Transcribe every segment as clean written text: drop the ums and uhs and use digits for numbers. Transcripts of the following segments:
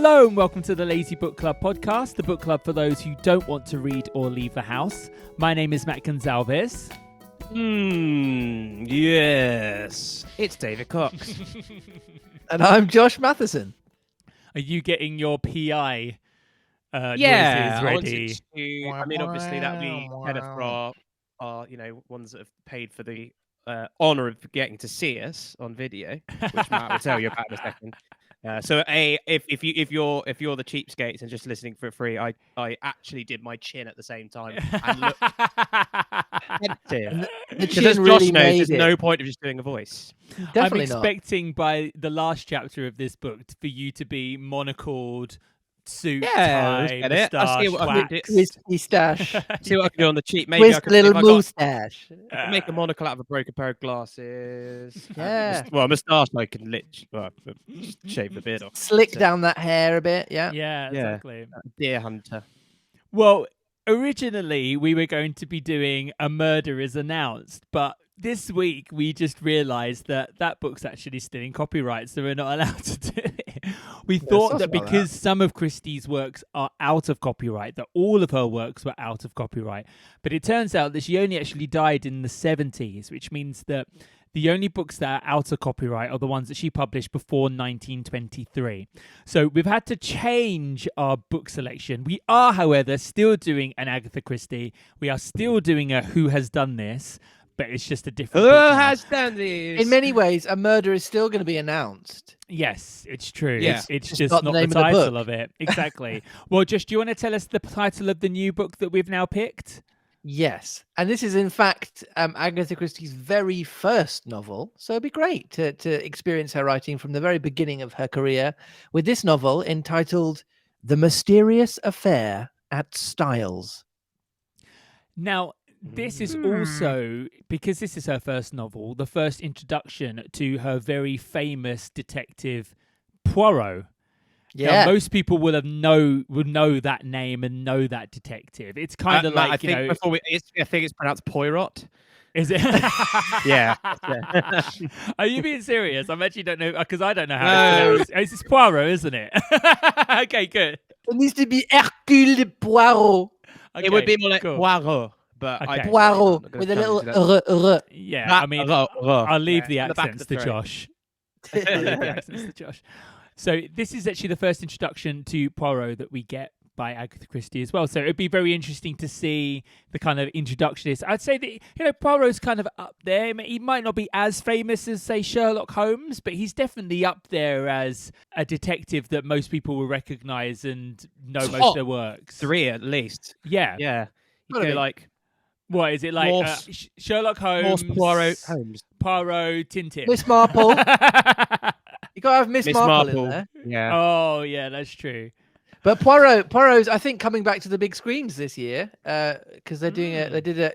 Hello and welcome to the Lazy Book Club podcast, the book club for those who don't want to read or leave the house. My name is Matt Gonzalez. Yes. It's David Cox. And I'm Josh Matheson. Are you getting your PI noises I ready? obviously that would be kind of for our ones that have paid for the honour of getting to see us on video, which Matt will tell you about in a second. If you're the cheapskates and just listening for free, I actually did my chin at the same time and looked pensive. The Because as chin Josh really knows, made there's it. no point of just doing a voice. Definitely I'm not. expecting by the last chapter of this book for you to be monocled, suit, Yeah, tie, get it. I see moustache, what I can do. wax. Crispy stash. See what I can do on the cheap. Maybe I Twist could, little if I got, moustache. I can make a monocle out of a broken pair of glasses. Yeah. Well, a moustache I can just shave the beard off. Slick So, down that hair a bit, yeah. Yeah, exactly. Deer hunter. Well, originally we were going to be doing A Murder is Announced, but this week we just realised that book's actually still in copyright, so we're not allowed to do it. We thought that because some of Christie's works are out of copyright, that all of her works were out of copyright. But it turns out that she only actually died in the 70s, which means that the only books that are out of copyright are the ones that she published before 1923. So we've had to change our book selection. We are, however, still doing an Agatha Christie. We are still doing a Who Has Done This, but it's just a different book now. Has done this? In many ways, A Murder is still going to be announced. Yes, it's true. Yeah. It's Just just not not the the name of the title book. of it. Exactly. Well, Josh, do you want to tell us the title of the new book that we've now picked? Yes. And this is, in fact, Agatha Christie's very first novel. So it'd be great to experience her writing from the very beginning of her career with this novel entitled The Mysterious Affair at Styles. Now, this is also, because this is her first novel, the first introduction to her very famous detective Poirot. Yeah. Now, most people would know that name and know that detective. It's kind of like, I think it's pronounced Poirot. Is it? Yeah. Are you being serious? I actually don't know, because I don't know how it's pronounced. It's Poirot, isn't it? Okay, good. It needs to be Hercule de Poirot. Okay, It would be more like cool. Poirot, but Okay. Poirot with a little r. Yeah, I mean, I'll leave the on the back of accents the to throat. Josh. I'll leave the accents to Josh. So this is actually the first introduction to Poirot that we get by Agatha Christie as well. So it'd be very interesting to see the kind of introduction is. I'd say that, Poirot's kind of up there. He might not be as famous as, say, Sherlock Holmes, but he's definitely up there as a detective that most people will recognise and know most of their works. 3 at least. Yeah. Yeah. You Gotta go be. like What is it like? Morse- Sherlock Holmes, Morse, Poirot, Holmes. Poirot, Tintin. Miss Marple. You got to have Miss Marple in there. Yeah. Oh, yeah, that's true. But Poirot's, I think, coming back to the big screens this year because they're doing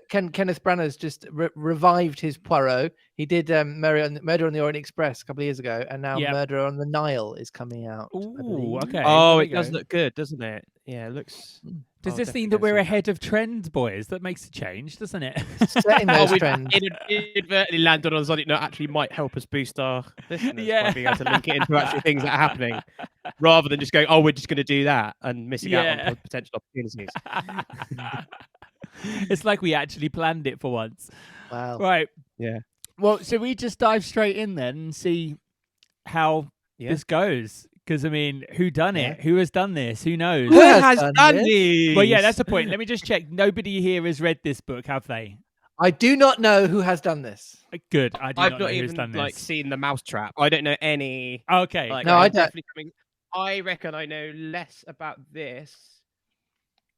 Kenneth Branagh's just revived his Poirot. He did Murder on the Orient Express a couple of years ago, and now Yep. Murder on the Nile is coming out. I Ooh, believe. okay. Oh, there it we does go. look good, doesn't it? Yeah, it looks. Does I'll this definitely mean go that we're see ahead of trend, boys? That makes a change, doesn't it? Setting those we've trends. inadvertently landed on something that actually might help us boost our listeners Yeah. by being able to link it into actual things that are happening, rather than just going, "Oh, we're just going to do that" and missing out Yeah. on potential opportunities. It's like we actually planned it for once. Wow. Right. Yeah. Well, should we just dive straight in then and see how Yeah. this goes? Because, I mean, who done it? Yeah. Who has done this? Who knows? Who has done this? Well, yeah, that's the point. Let me just check. Nobody here has read this book, have they? I do not know who has done this. Good. I do I've not not know who's even done this. seen the mousetrap. I don't know any. Okay. Like, No, I I'm don't. definitely coming. I reckon I know less about this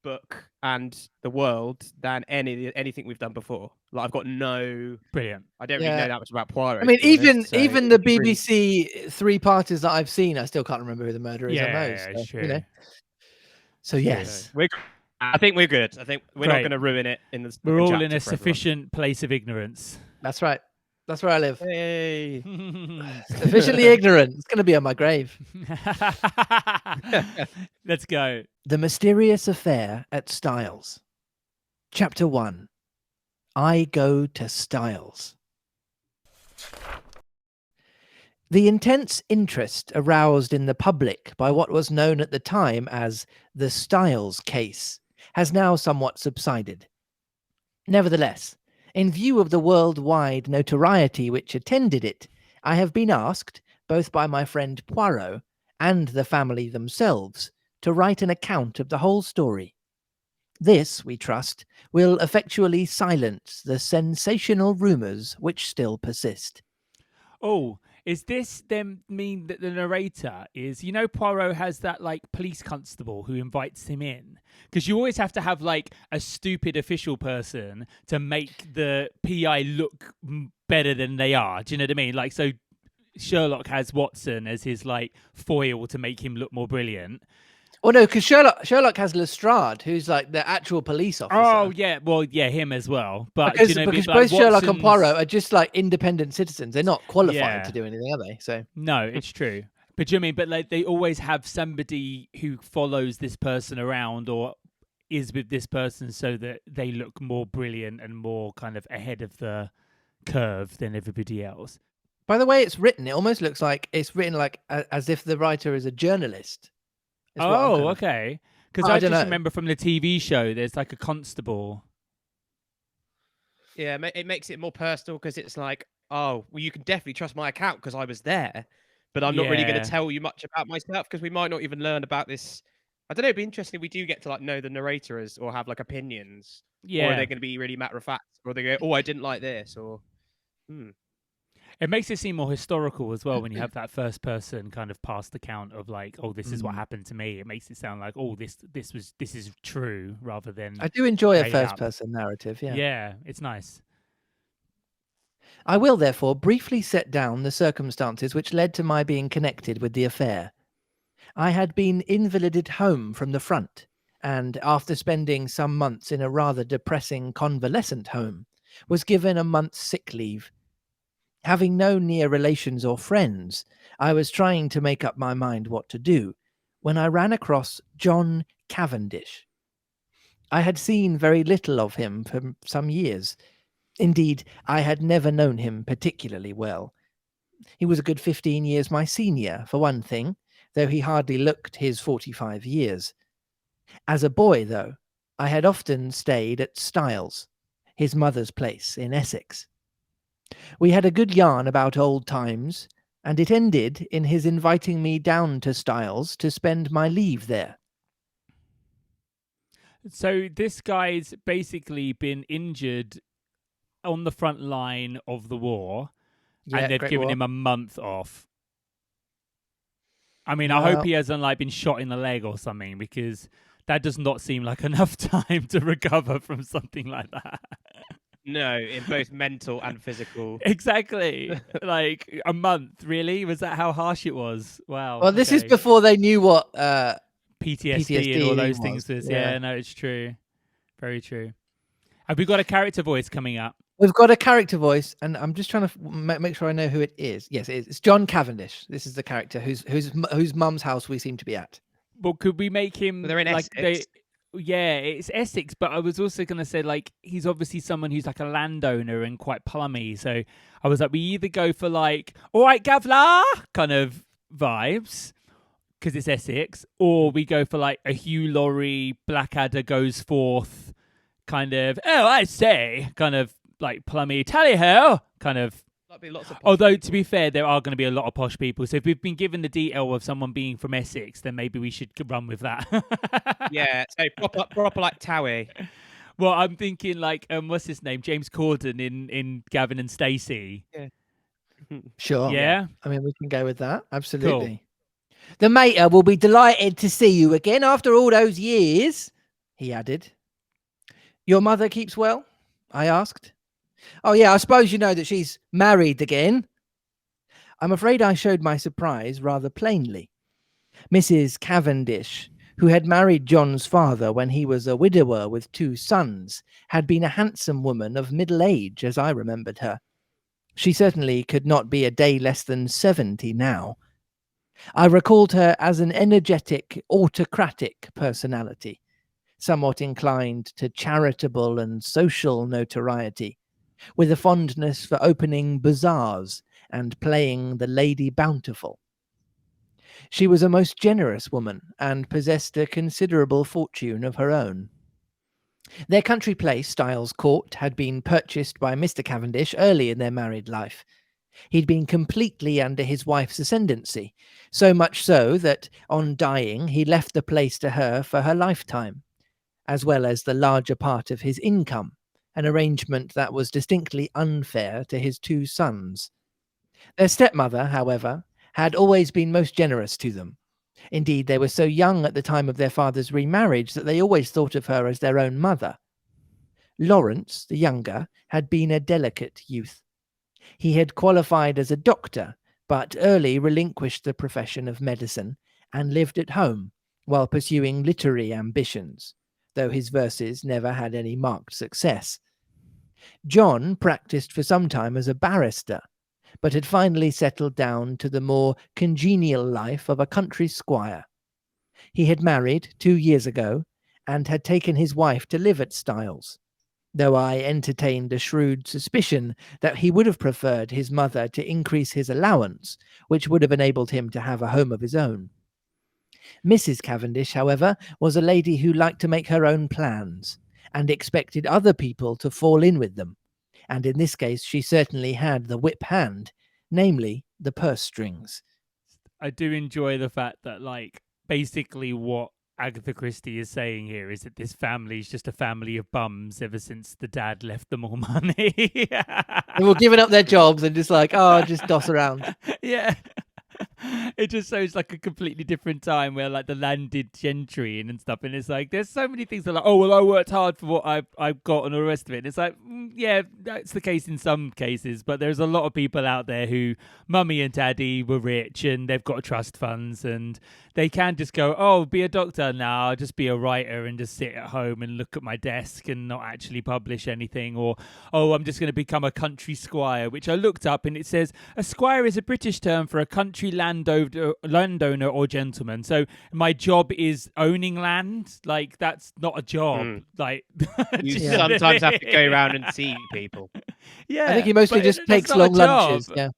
book and the world than anything we've done before. Like, I've got no. Brilliant. I don't really Yeah. know that much about Poirot. I mean, to be honest, so even the it's really- BBC 3-parters that I've seen, I still can't remember who the murderer is on Yeah, those. it's So, true. So yes. I think we're good. I think we're not Great. going to ruin it in the. We're all in chapter a for everyone. sufficient place of ignorance. That's right. That's where I live. Hey. Sufficiently ignorant. It's going to be on my grave. Let's go. The Mysterious Affair at Styles. Chapter 1. I Go to Styles. The intense interest aroused in the public by what was known at the time as the Styles case has now somewhat subsided. Nevertheless, in view of the worldwide notoriety which attended it, I have been asked, both by my friend Poirot and the family themselves, to write an account of the whole story. This, we trust, will effectually silence the sensational rumours which still persist. Oh, is this then mean that the narrator is, Poirot has that like police constable who invites him in? Because you always have to have like a stupid official person to make the PI look better than they are. Do you know what I mean? Like, so Sherlock has Watson as his like foil to make him look more brilliant. Oh no, because Sherlock has Lestrade, who's like the actual police officer. Oh yeah, well yeah, him as well. But because both like Sherlock and Poirot are just like independent citizens. They're not qualified to do anything, are they? So no, it's true. But do you know what I mean? But like they always have somebody who follows this person around or is with this person so that they look more brilliant and more kind of ahead of the curve than everybody else. By the way it's written, it almost looks like it's written like as if the writer is a journalist. Oh, okay. Because I just remember from the TV show, there's like a constable. Yeah, it makes it more personal because it's like, oh, well, you can definitely trust my account because I was there, but I'm not really going to tell you much about myself because we might not even learn about this. I don't know. It'd be interesting if we do get to like know the narrators or have like opinions. Yeah. Or are they going to be really matter of fact? Or they go, oh, I didn't like this, or. It makes it seem more historical as well when you have that first person kind of past account of like, oh, this is what happened to me. It makes it sound like, oh, this is true rather than. I do enjoy a first person narrative. Yeah. Yeah, it's nice. I will therefore briefly set down the circumstances which led to my being connected with the affair. I had been invalided home from the front, and after spending some months in a rather depressing convalescent home, was given a month's sick leave. Having no near relations or friends, I was trying to make up my mind what to do when I ran across John Cavendish. I had seen very little of him for some years. Indeed, I had never known him particularly well. He was a good 15 years my senior, for one thing, though he hardly looked his 45 years. As a boy, though, I had often stayed at Styles, his mother's place in Essex. We had a good yarn about old times, and it ended in his inviting me down to Styles to spend my leave there. So this guy's basically been injured on the front line of the war, and they've given him a month off. I mean, I hope he hasn't like been shot in the leg or something, because that does not seem like enough time to recover from something like that. No, in both mental and physical. Exactly. Like a month, really? Was that how harsh it was? Wow. Well, this is before they knew what PTSD and all those things was. Yeah, no, it's true. Very true. Have we got a character voice coming up? We've got a character voice, and I'm just trying to make sure I know who it is. Yes, it is. It's John Cavendish. This is the character whose mum's house we seem to be at. Well, could we make him they're in Essex? Yeah, it's Essex, but I was also going to say, like, he's obviously someone who's like a landowner and quite plummy. So I was like, we either go for like, all right, Gavlar kind of vibes, because it's Essex, or we go for like a Hugh Laurie, Blackadder goes forth kind of, oh, I say, kind of like plummy, tally-ho kind of. Although, to be fair, there are going to be a lot of posh people. So if we've been given the detail of someone being from Essex, then maybe we should run with that. Yeah, so proper like Towie. Well, I'm thinking like, what's his name? James Corden in Gavin and Stacey. Yeah. Sure. Yeah. I mean, we can go with that. Absolutely. Cool. The mater will be delighted to see you again after all those years, he added. Your mother keeps well? I asked. Oh, yeah, I suppose you know that she's married again. I'm afraid I showed my surprise rather plainly. Mrs. Cavendish, who had married John's father when he was a widower with 2 sons, had been a handsome woman of middle age, as I remembered her. She certainly could not be a day less than 70 now. I recalled her as an energetic, autocratic personality, somewhat inclined to charitable and social notoriety, with a fondness for opening bazaars and playing the Lady Bountiful. She was a most generous woman and possessed a considerable fortune of her own. Their country place, Styles Court, had been purchased by Mr. Cavendish early in their married life. He'd been completely under his wife's ascendancy, so much so that, on dying, he left the place to her for her lifetime, as well as the larger part of his income, an arrangement that was distinctly unfair to his 2 sons. Their stepmother, however, had always been most generous to them. Indeed, they were so young at the time of their father's remarriage that they always thought of her as their own mother. Lawrence, the younger, had been a delicate youth. He had qualified as a doctor, but early relinquished the profession of medicine and lived at home while pursuing literary ambitions, though his verses never had any marked success. John practiced for some time as a barrister, but had finally settled down to the more congenial life of a country squire. He had married 2 years ago and had taken his wife to live at Styles, though I entertained a shrewd suspicion that he would have preferred his mother to increase his allowance, which would have enabled him to have a home of his own. Mrs. Cavendish, however, was a lady who liked to make her own plans and expected other people to fall in with them, and in this case she certainly had the whip hand, namely the purse strings. I do enjoy the fact that, like, basically what Agatha Christie is saying here is that this family is just a family of bums ever since the dad left them all money. They were giving up their jobs and just like, oh, just doss around. Yeah. It just shows like a completely different time where like the landed gentry and stuff, and it's like there's so many things that are like, oh well, I worked hard for what I've got and all the rest of it. And it's like, yeah, that's the case in some cases, but there's a lot of people out there who mummy and daddy were rich and they've got trust funds and they can just go, oh, be a doctor now, I'll just be a writer and just sit at home and look at my desk and not actually publish anything. Or, oh, I'm just going to become a country squire, which I looked up and it says a squire is a British term for a country landowner or gentleman. So my job is owning land. Like, that's not a job. Like, you sometimes have to go around and see people. Yeah, I think he mostly just takes long lunches. Yeah.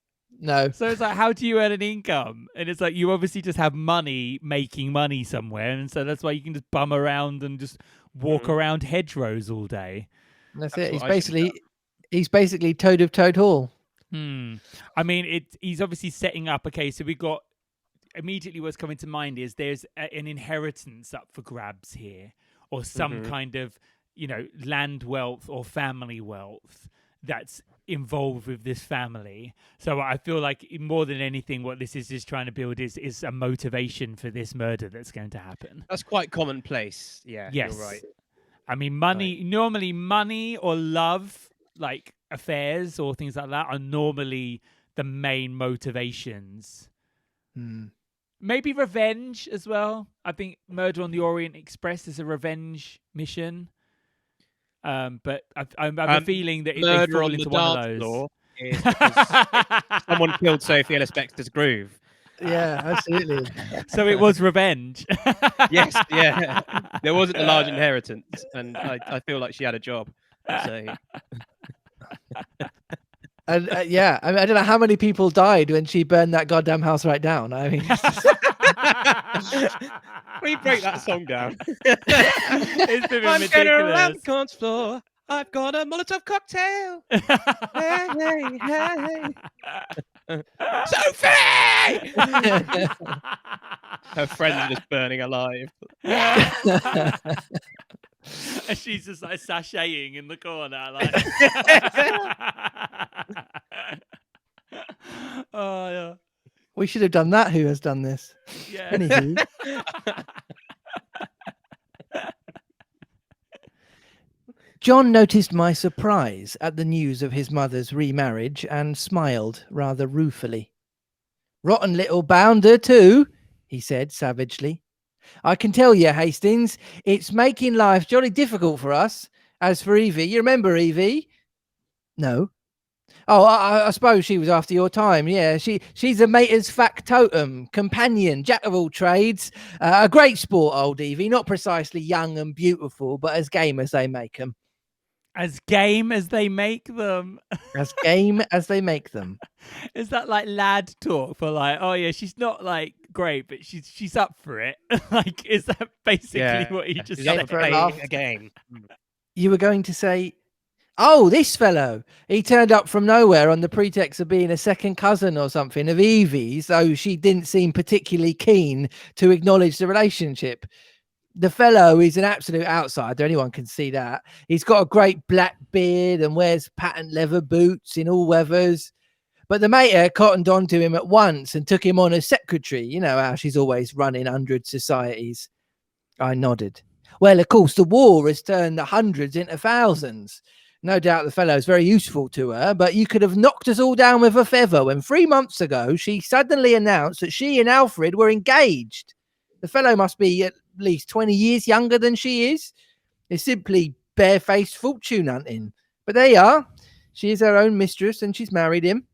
No. So it's like, how do you earn an income? And it's like, you obviously just have money making money somewhere. And so that's why you can just bum around and just walk around hedgerows all day. That's it. He's basically Toad of Toad Hall. I mean, he's obviously setting up. Okay, so we've got immediately what's coming to mind is there's an inheritance up for grabs here, or some kind of, land wealth or family wealth that's involved with this family. So I feel like more than anything, what this is trying to build is a motivation for this murder that's going to happen. That's quite commonplace. Yeah, yes. You're right. I mean, normally money or love, like affairs or things like that, are normally the main motivations. Maybe revenge as well. I think Murder on the Orient Express is a revenge mission. But I have a feeling that if they fall into one of those, is someone killed Sophie Ellis-Bextor's groove. Yeah, absolutely. So it was revenge. Yes, yeah. There wasn't a large inheritance, and I feel like she had a job. So. And yeah, I mean, I don't know how many people died when she burned that goddamn house right down. I mean, we break that song down. It's been I'm ridiculous. going around the dance floor. I've got a Molotov cocktail. Hey, hey, hey. Sophie! Her friend's just burning alive. And she's just like sashaying in the corner, like. Oh yeah. We should have done that. Who has done this? Yeah. Anywho. John noticed my surprise at the news of his mother's remarriage and smiled rather ruefully. Rotten little bounder too, he said savagely. I can tell you, Hastings, it's making life jolly difficult for us. As for Evie, you remember Evie? No. Oh, I suppose she was after your time. Yeah, she's a mater's factotum, companion, jack of all trades. A great sport, old Evie. Not precisely young and beautiful, but as game as they make 'em. As game as they make them. As game as they make them. Is that like lad talk for like, oh yeah, she's not like great, but she's up for it? Like, is that basically what you just She's up said? for a game. You were going to say, oh, this fellow, he turned up from nowhere on the pretext of being a second cousin or something of Evie's, though she didn't seem particularly keen to acknowledge the relationship. The fellow is an absolute outsider. Anyone can see that. He's got a great black beard and wears patent leather boots in all weathers. But the mater cottoned on to him at once and took him on as secretary. You know how she's always running 100 societies. I nodded. Well, of course, the war has turned the hundreds into thousands. No doubt the fellow's very useful to her, but you could have knocked us all down with a feather when 3 months ago she suddenly announced that she and Alfred were engaged. The fellow must be at least 20 years younger than she is. It's simply barefaced fortune hunting. But there you are. She is her own mistress and she's married him.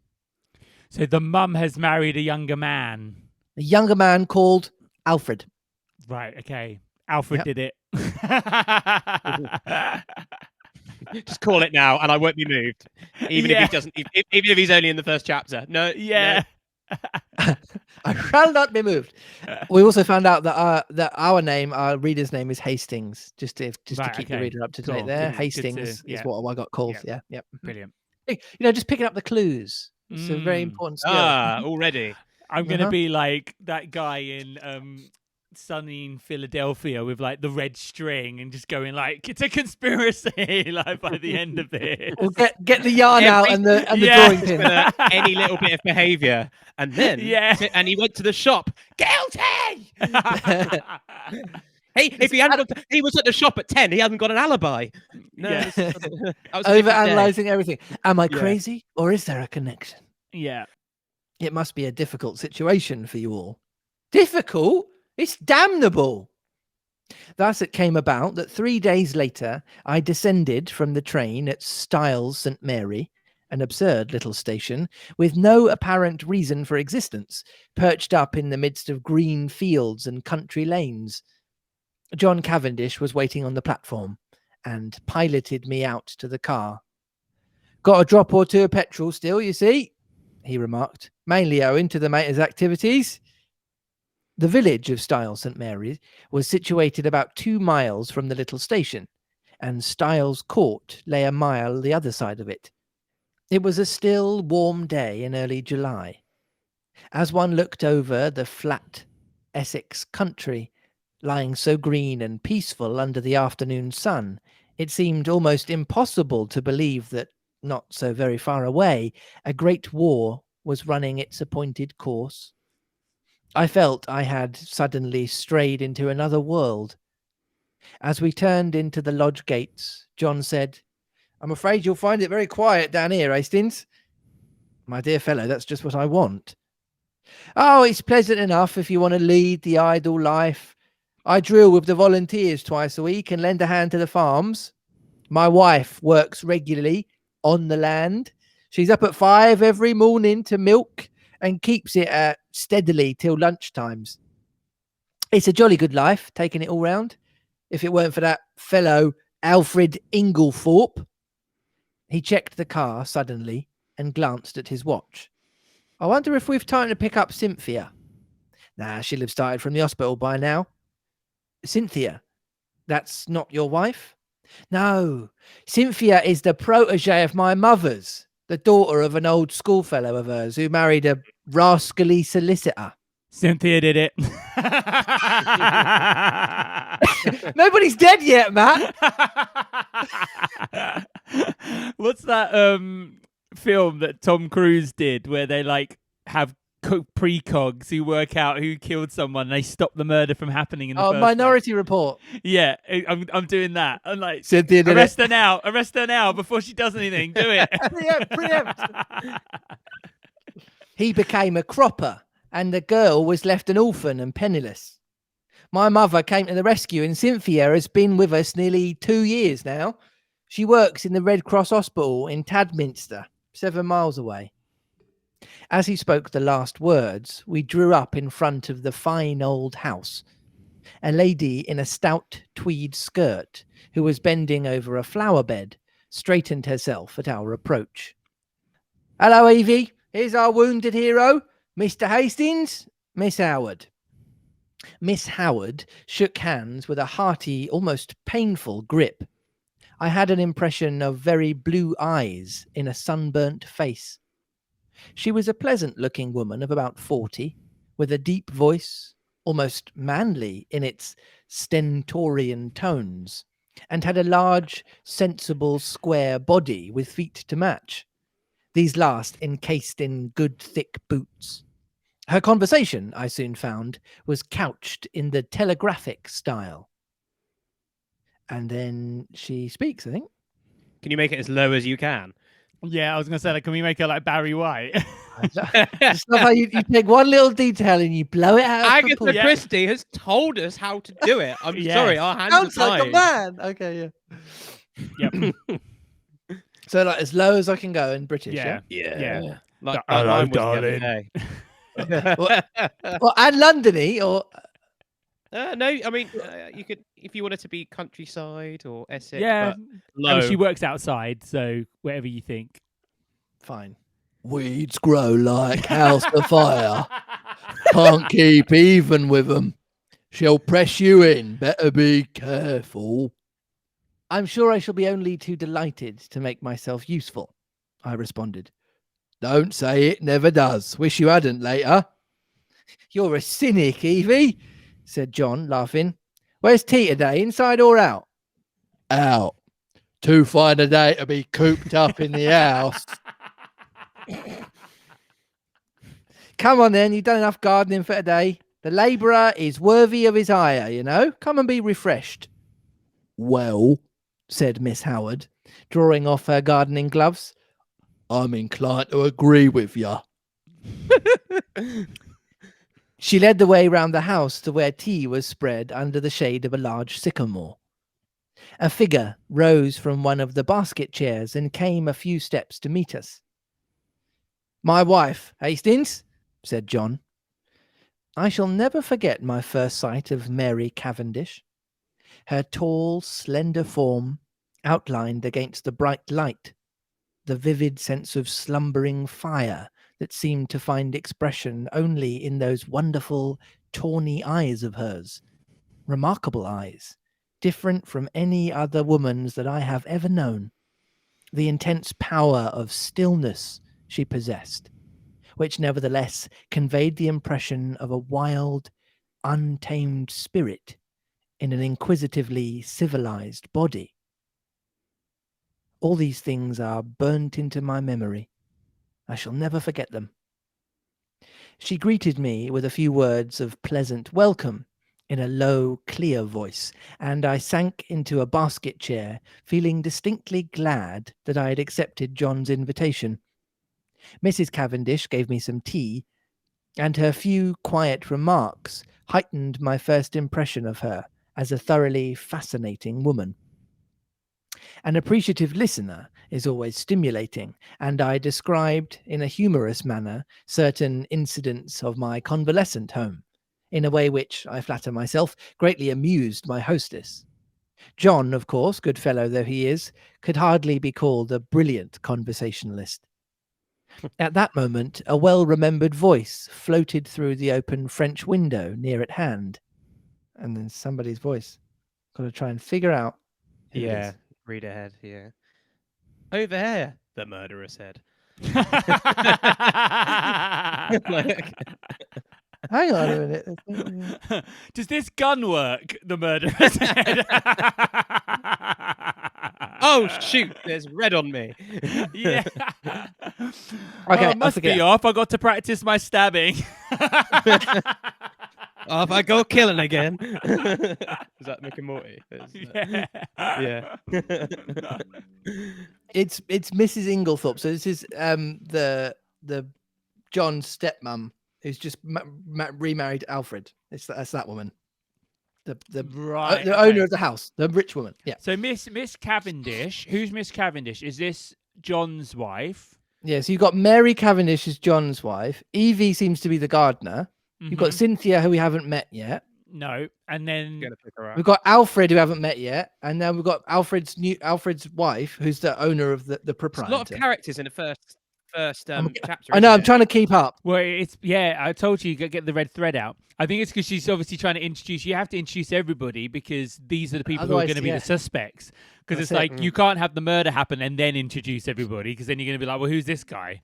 So the mum has married a younger man. A younger man called Alfred. Right, okay. Alfred did it. Just call it now, and I won't be moved, even if he doesn't. Even if he's only in the first chapter. No. Yeah. No. I shall not be moved. We also found out that our reader's name is Hastings. Just to keep the reader up to date. There, Hastings is what I got called. Yeah. Brilliant. Just picking up the clues. It's a very important skill. Already. I'm gonna be like that guy in Sunny in Philadelphia with like the red string and just going like, it's a conspiracy. Like by the end of this, we'll get the yarn out and the drawing pin. Any little bit of behaviour, and then and he went to the shop. Guilty. Hey, if he hadn't, he was at the shop at 10. He hadn't got an alibi. No, over analysing everything. Am I crazy, or is there a connection? Yeah, it must be a difficult situation for you all. Difficult? It's damnable. Thus it came about that 3 days later I descended from the train at Styles St. Mary, an absurd little station with no apparent reason for existence, perched up in the midst of green fields and country lanes. John Cavendish was waiting on the platform and piloted me out to the car. Got a drop or two of petrol still, you see, he remarked, mainly owing to the mater's activities. The village of Styles St. Mary was situated about 2 miles from the little station, and Styles Court lay a mile the other side of it. It was a still, warm day in early July. As one looked over the flat Essex country, lying so green and peaceful under the afternoon sun, it seemed almost impossible to believe that, not so very far away, a great war was running its appointed course. I felt I had suddenly strayed into another world. As we turned into the lodge gates, John said, I'm afraid you'll find it very quiet down here, Hastings. My dear fellow, that's just what I want. Oh, it's pleasant enough if you want to lead the idle life. I drill with the volunteers twice a week and lend a hand to the farms. My wife works regularly on the land. She's up at 5 every morning to milk and keeps it steadily till lunchtimes. It's a jolly good life, taking it all round. If it weren't for that fellow Alfred Inglethorpe. He checked the car suddenly and glanced at his watch. I wonder if we've time to pick up Cynthia. Nah, she'll have started from the hospital by now. Cynthia, that's not your wife? No, Cynthia is the protege of my mother's, the daughter of an old schoolfellow of hers who married a rascally solicitor. Cynthia did it. Nobody's dead yet, Matt. What's that film that Tom Cruise did where they like have precogs who work out who killed someone and they stop the murder from happening in the first Minority place? Report. Yeah, I'm doing that. I'm like, Cynthia did arrest her now before she does anything. Do it. Preempt. He became a cropper and the girl was left an orphan and penniless. My mother came to the rescue and Cynthia has been with us nearly 2 years now. She works in the Red Cross Hospital in Tadminster, 7 miles away. As he spoke the last words, we drew up in front of the fine old house. A lady in a stout tweed skirt, who was bending over a flower bed, straightened herself at our approach. "Hello, Evie. Here's our wounded hero, Mr. Hastings, Miss Howard." Miss Howard shook hands with a hearty, almost painful grip. I had an impression of very blue eyes in a sunburnt face. She was a pleasant-looking woman of about 40, with a deep voice, almost manly in its stentorian tones, and had a large, sensible, square body with feet to match, these last encased in good thick boots. Her conversation, I soon found, was couched in the telegraphic style. And then she speaks, I think. Can you make it as low as you can? Yeah, I was going to say, like, can we make her like Barry White? Just love how you take one little detail and you blow it out of Agatha proportion. Christie has told us how to do it. I'm Yes. sorry, our hands Sounds are like a tied. man. Okay, yeah. Yep. So like as low as I can go in British, yeah? Yeah. Like Hello, mine was the other darling. day. Well, and Londony or No, I mean you could if you wanted to be countryside or Essex. Yeah. But I low. mean, she works outside, so whatever you think. fine. Weeds grow like house afire. Can't keep even with them. She'll press you in. Better be careful. I'm sure I shall be only too delighted to make myself useful, I responded. Don't say it never does. Wish you hadn't later. You're a cynic, Evie, said John, laughing. Where's tea today, inside or out? Out. Too fine a day to be cooped up in the house. Come on then, you've done enough gardening for today. The labourer is worthy of his hire, you know. Come and be refreshed. Well, said Miss Howard, drawing off her gardening gloves, I'm inclined to agree with you. She led the way round the house to where tea was spread under the shade of a large sycamore. A figure rose from one of the basket chairs and came a few steps to meet us. My wife, Hastings, said John. I shall never forget my first sight of Mary Cavendish. Her tall, slender form outlined against the bright light, the vivid sense of slumbering fire that seemed to find expression only in those wonderful, tawny eyes of hers. Remarkable eyes, different from any other woman's that I have ever known. The intense power of stillness she possessed, which nevertheless conveyed the impression of a wild, untamed spirit in an inquisitively civilized body. All these things are burnt into my memory. I shall never forget them. She greeted me with a few words of pleasant welcome in a low, clear voice, and I sank into a basket chair, feeling distinctly glad that I had accepted John's invitation. Mrs. Cavendish gave me some tea, and her few quiet remarks heightened my first impression of her as a thoroughly fascinating woman. An appreciative listener is always stimulating, and I described in a humorous manner certain incidents of my convalescent home, in a way which, I flatter myself, greatly amused my hostess. John, of course, good fellow though he is, could hardly be called a brilliant conversationalist. At that moment, a well-remembered voice floated through the open French window near at hand. And then somebody's voice. Got to try and figure out who it is. Read ahead, yeah. Over there, the murderer said. Like, Hang on a minute. Does this gun work? The murderer said. oh shoot, there's red on me. Yeah. Okay, oh, must be off. I got to practice my stabbing. Off I go killing again. Is that Mick and Morty? Yeah. It's Mrs. Inglethorpe. So this is the John's stepmom who's just remarried Alfred. That's that woman. The owner of the house, the rich woman. Yeah. So Miss Cavendish. Who's Miss Cavendish? Is this John's wife? Yeah. So you've got Mary Cavendish as John's wife. Evie seems to be the gardener. You've got Cynthia, who we haven't met yet. No, and then Gonna pick her up. We've got Alfred, who haven't met yet, and then we've got Alfred's wife, who's the owner of the There's proprietor. a lot of characters in the first chapter. I know. I'm isn't trying to keep up. well, it's I told you get the red thread out. I think it's because she's obviously trying to introduce. You have to introduce everybody because these are the people who are Otherwise, going to be yeah. the suspects. Because it's That's it. like you can't have the murder happen and then introduce everybody because then you're going to be like, well, who's this guy?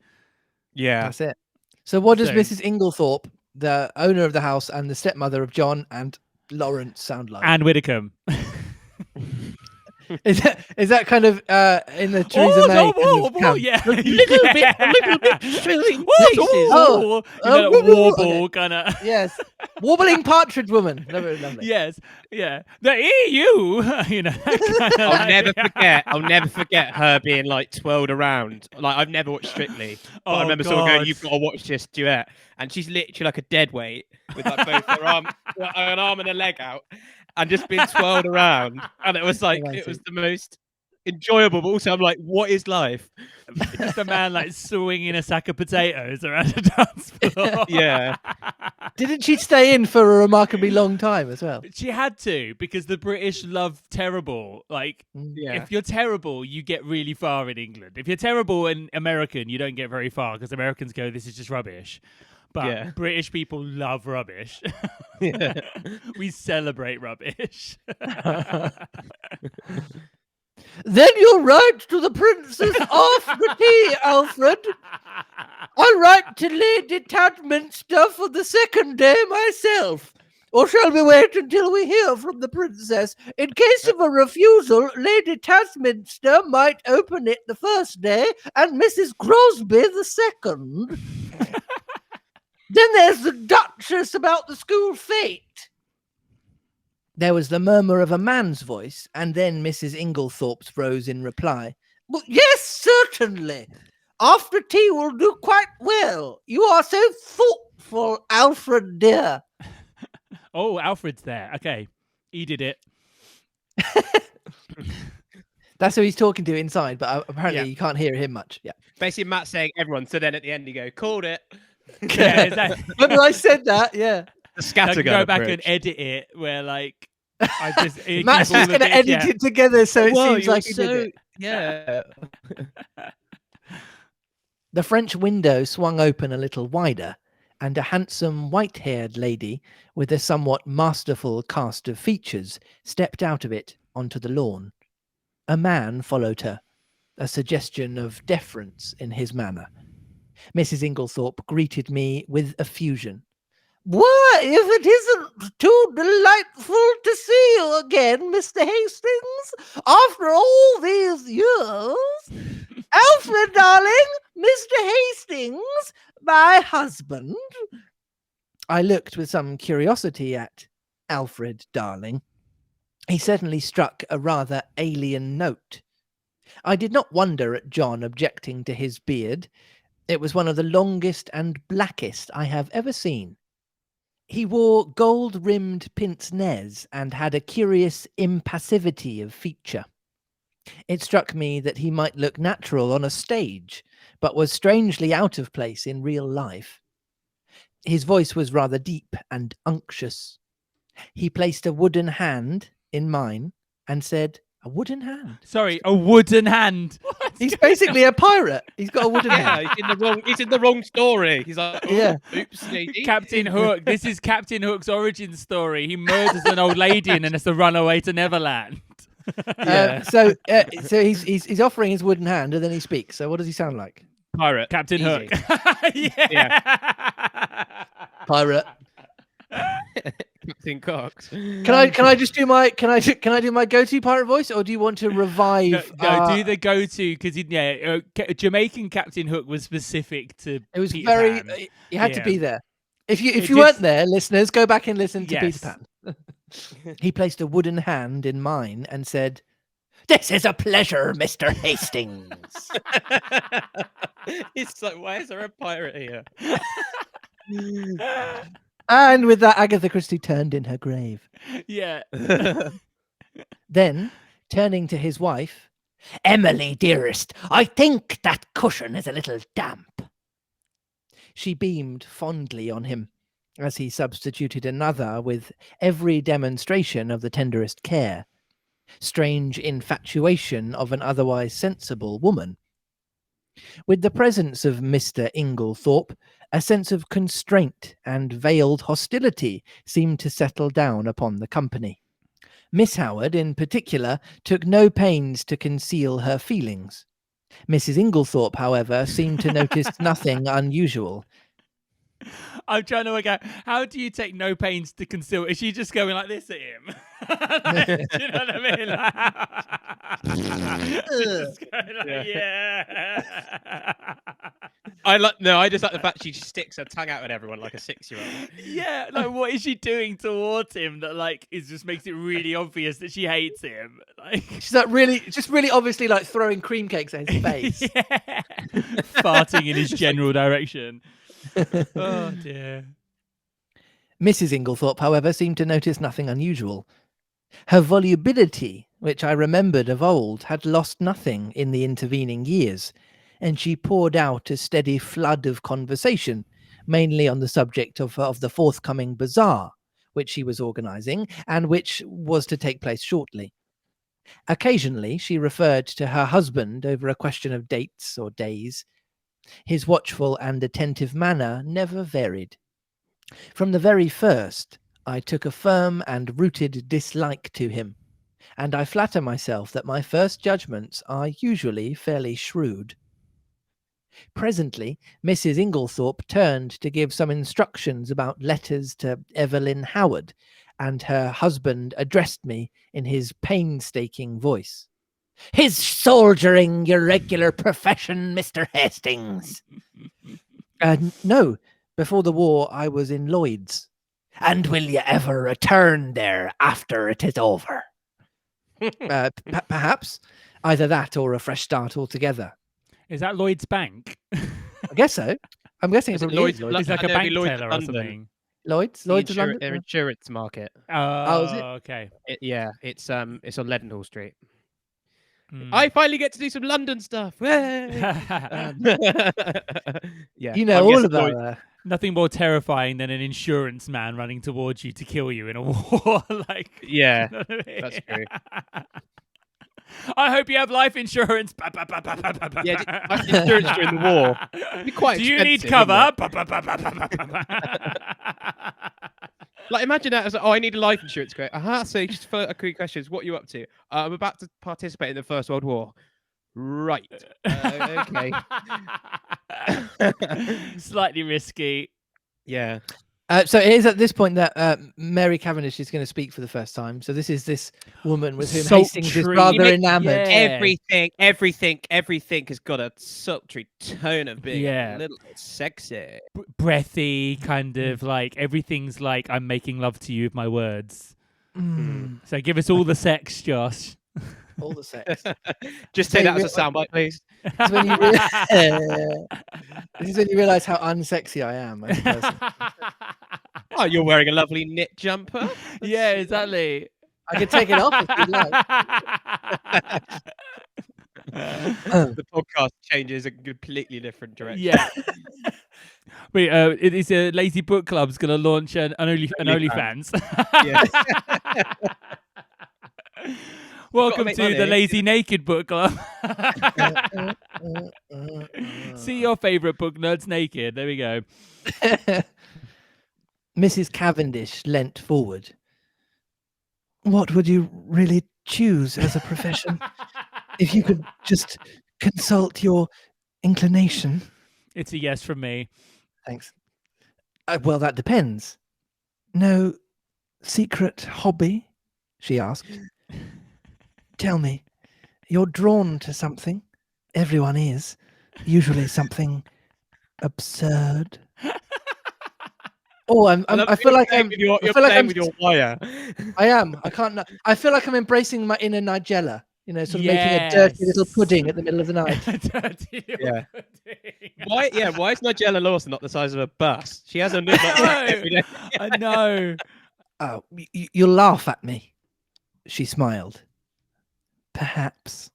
Yeah. That's it. So what does So- Mrs. Inglethorpe, the owner of the house and the stepmother of John and Lawrence, sound like? Anne Widdecombe. Is that kind of in the Theresa May kind of camp? yeah. A little bit filling places. Oh, warble kind of. Yes, wobbling partridge woman. Lovely. Yes, yeah. The EU, you know. That kind of I'll never forget her being like twirled around. Like I've never watched Strictly, but I remember sort of going, "You've got to watch this duet," and she's literally like a dead weight with like both her an arm and a leg out, and just being twirled around. And it was like it was the most enjoyable, but also I'm like, what is life? Just a man like swinging a sack of potatoes around a dance floor. Yeah. Didn't she stay in for a remarkably long time as well? She had to because the British love terrible. Like, Yeah. if you're terrible, you get really far in England. If you're terrible and American, you don't get very far because Americans go, "This is just rubbish." But Yeah. British people love rubbish. Yeah. We celebrate rubbish. Then you'll write to the princess after tea, Alfred. I'll write to Lady Tadminster for the second day myself. Or shall we wait until we hear from the princess? In case of a refusal, Lady Tadminster might open it the first day and Mrs. Crosby the second. Then there's the Duchess about the school fete. There was the murmur of a man's voice, and then Mrs. Inglethorpe's rose in reply. Well, yes, certainly. After tea will do quite well. You are so thoughtful, Alfred dear. Oh, Alfred's there. Okay. He did it. That's who he's talking to inside, but apparently Yeah. you can't hear him much. Yeah. Basically, Matt saying everyone. So then at the end, you go, called it. Yeah, exactly. Remember I said that? Yeah. The I can scattergun go back and approach. edit it where like I just keep Matt's all just the going to bits, edit yeah. it together so it Whoa, seems you're like he did it. Yeah. The French window swung open a little wider, and a handsome white-haired lady with a somewhat masterful cast of features stepped out of it onto the lawn. A man followed her, a suggestion of deference in his manner. Mrs. Inglethorpe greeted me with effusion. Why, if it isn't too delightful to see you again, Mr. Hastings, after all these years. Alfred, darling, Mr. Hastings, my husband. I looked with some curiosity at Alfred, darling. He certainly struck a rather alien note. I did not wonder at John objecting to his beard. It was one of the longest and blackest I have ever seen. He wore gold-rimmed pince-nez and had a curious impassivity of feature. It struck me that he might look natural on a stage, but was strangely out of place in real life. His voice was rather deep and unctuous. He placed a wooden hand in mine and said, "A wooden hand?" Sorry, a wooden hand. He's basically a pirate. He's got a wooden hand. Yeah, he's in the wrong story. He's like, Yeah. oops, lady. Captain Hook. This is Captain Hook's origin story. He murders an old lady and then has to run away to Neverland. Yeah. So he's offering his wooden hand and then he speaks. So what does he sound like? Pirate. Captain Easy. Hook. Yeah. Pirate. Captain Cox. Can I just do my can I do my go-to pirate voice, or do you want to revive? No, do the go-to because Jamaican Captain Hook was specific to. It was Peter very. Pan. You had to Yeah. be there. If you It weren't just- there, listeners, go back and listen to Yes. Peter Pan. He placed a wooden hand in mine and said, "This is a pleasure, Mr. Hastings." It's like, why is there a pirate here? And with that, Agatha Christie turned in her grave. Yeah. Then, turning to his wife, "Emily, dearest, I think that cushion is a little damp." She beamed fondly on him. as he substituted another with every demonstration of the tenderest care. Strange infatuation of an otherwise sensible woman. With the presence of Mr. Inglethorpe, a sense of constraint and veiled hostility seemed to settle down upon the company. Miss Howard, in particular, took no pains to conceal her feelings. Mrs. Inglethorpe, however, seemed to notice nothing unusual. I'm trying to work out, how do you take no pains to conceal? Is she just going like this at him? Do you know what I mean? She's just going like, yeah. I just like the fact she sticks her tongue out at everyone like a 6-year-old. Yeah, like what is she doing towards him that like it just makes it really obvious that she hates him? Like She's like really obviously like throwing cream cakes at his face. yeah. Farting in his general direction. Oh dear. Mrs. Inglethorpe, however, seemed to notice nothing unusual. Her volubility, which I remembered of old, had lost nothing in the intervening years, and she poured out a steady flood of conversation, mainly on the subject of the forthcoming bazaar, which she was organising, and which was to take place shortly. Occasionally she referred to her husband over a question of dates or days. His watchful and attentive manner never varied. From the very first, I took a firm and rooted dislike to him, and I flatter myself that my first judgments are usually fairly shrewd. Presently, Mrs. Inglethorpe turned to give some instructions about letters to Evelyn Howard, and her husband addressed me in his painstaking voice. "His soldiering your regular profession, Mr. Hastings?" No. Before the war, I was in Lloyd's. "And will you ever return there after it is over?" Perhaps. Either that or a fresh start altogether. Is that Lloyd's Bank? I guess so. I'm guessing it's Lloyd's. It's like a No, bank Lloyd's teller or London. something. Lloyd's of London? Their insurance market. Oh, is it? Okay. It's on Leadenhall Street. I I finally get to do some London stuff. Yeah. You know all about that. Nothing more terrifying than an insurance man running towards you to kill you in a war. Like, Yeah, you know what I mean? that's true. I hope you have life insurance. Yeah, life insurance during the war. It'd be quite Do you need expensive, cover? Like, imagine that as I need a life insurance. Great. So just for a quick question, what are you up to? I'm about to participate in the First World War. Right. Okay. Slightly risky. Yeah. So it is at this point that Mary Cavendish is going to speak for the first time. So this is this woman with whom Hastings is rather enamoured. Yeah. Everything has got a sultry tone of being a little sexy. Breathy, kind of like everything's like I'm making love to you with my words. So give us all the sex, Josh. All the sex. Just say that as a soundbite, please. This is when you realise how unsexy I am as a person. Oh, you're wearing a lovely knit jumper. Yeah, exactly. I could take it off if you like. The podcast changes a completely different direction. Yeah. Wait, it is a Lazy Book Club's going to launch an OnlyFans. Yeah. Welcome to the Lazy Naked Book Club. See your favourite book nerds naked. There we go. Mrs. Cavendish leant forward. "What would you really choose as a profession if you could just consult your inclination?" It's a yes from me. Thanks. Well, that depends. "No secret hobby?" she asked. "Tell me, you're drawn to something. Everyone is. Usually something absurd." Oh, I feel like I'm. You're I feel like playing I'm with your wire. I am. I can't. I feel like I'm embracing my inner Nigella. You know, sort of making a dirty little pudding at the middle of the night. Yeah. Why? Yeah. Why is Nigella Lawson not the size of a bus? She has a new every day. I know. "Oh, you'll laugh at me," she smiled. "Perhaps.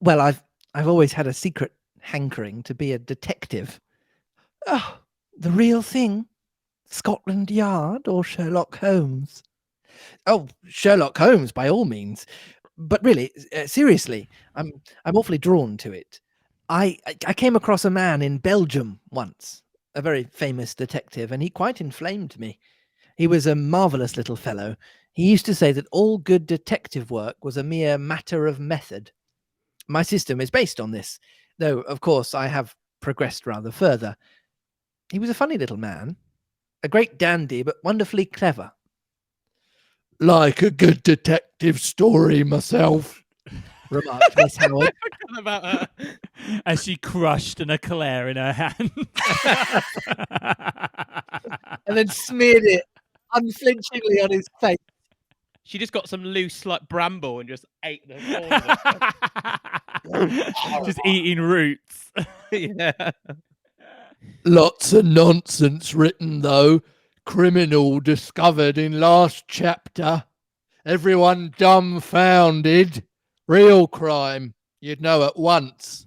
Well, I've always had a secret hankering to be a detective." "Oh, the real thing?" Scotland Yard or Sherlock Holmes? Oh, Sherlock Holmes, by all means. But really, seriously, I'm awfully drawn to it. I came across a man in Belgium once, a very famous detective, and he quite inflamed me. He was a marvelous little fellow. He used to say that all good detective work was a mere matter of method. My system is based on this, though, of course, I have progressed rather further. He was a funny little man, a great dandy, but wonderfully clever. Like a good detective story myself, remarked Miss Howard. Forgot about her. As she crushed an eclair in her hand. And then smeared it unflinchingly on his face. She just got some loose like bramble and just ate the whole of it. Just eating roots. Yeah. Lots of nonsense written, though. Criminal discovered in last chapter. Everyone dumbfounded. Real crime. You'd know at once.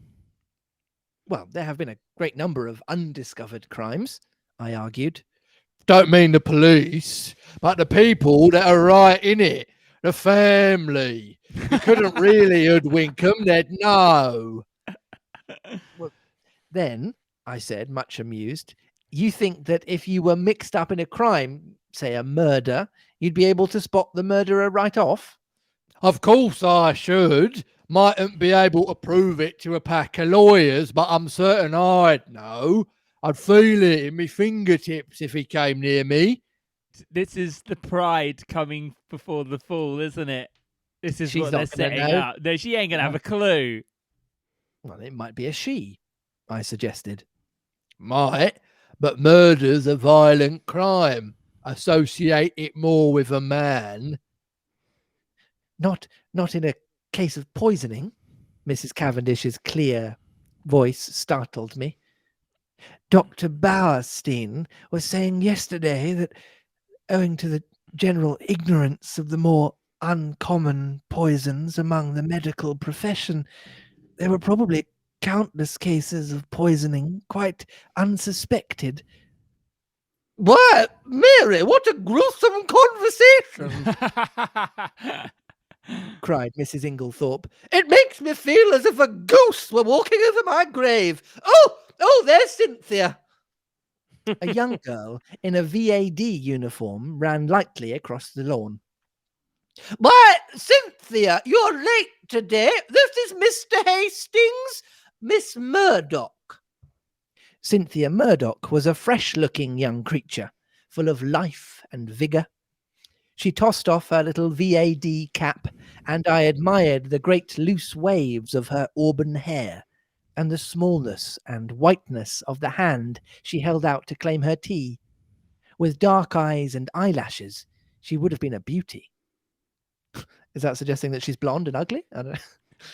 Well, there have been a great number of undiscovered crimes, I argued. Don't mean the police, but the people that are right in it. The family. You couldn't really hoodwink them, they'd know. Well, then, I said, much amused, you think that if you were mixed up in a crime, say a murder, you'd be able to spot the murderer right off? Of course I should. Mightn't be able to prove it to a pack of lawyers, but I'm certain I'd know. I'd feel it in my fingertips if he came near me. This is the pride coming before the fall, isn't it? This is She's what they're not gonna setting know. up. No, she ain't going to have a clue. Well, it might be a she, I suggested. Might, but murder's a violent crime. Associate it more with a man. Not in a case of poisoning. Mrs. Cavendish's clear voice startled me. Dr. Bauerstein was saying yesterday that, owing to the general ignorance of the more uncommon poisons among the medical profession, there were probably countless cases of poisoning quite unsuspected. What, Mary, what a gruesome conversation! cried Mrs. Inglethorpe. It makes me feel as if a ghost were walking over my grave. Oh, there's Cynthia. A young girl in a VAD uniform ran lightly across the lawn. Why, Cynthia, you're late today. This is Mr. Hastings, Miss Murdoch. Cynthia Murdoch was a fresh-looking young creature, full of life and vigour. She tossed off her little VAD cap, and I admired the great loose waves of her auburn hair, and the smallness and whiteness of the hand she held out to claim her tea. With dark eyes and eyelashes, she would have been a beauty. Is that suggesting that she's blonde and ugly? I don't know.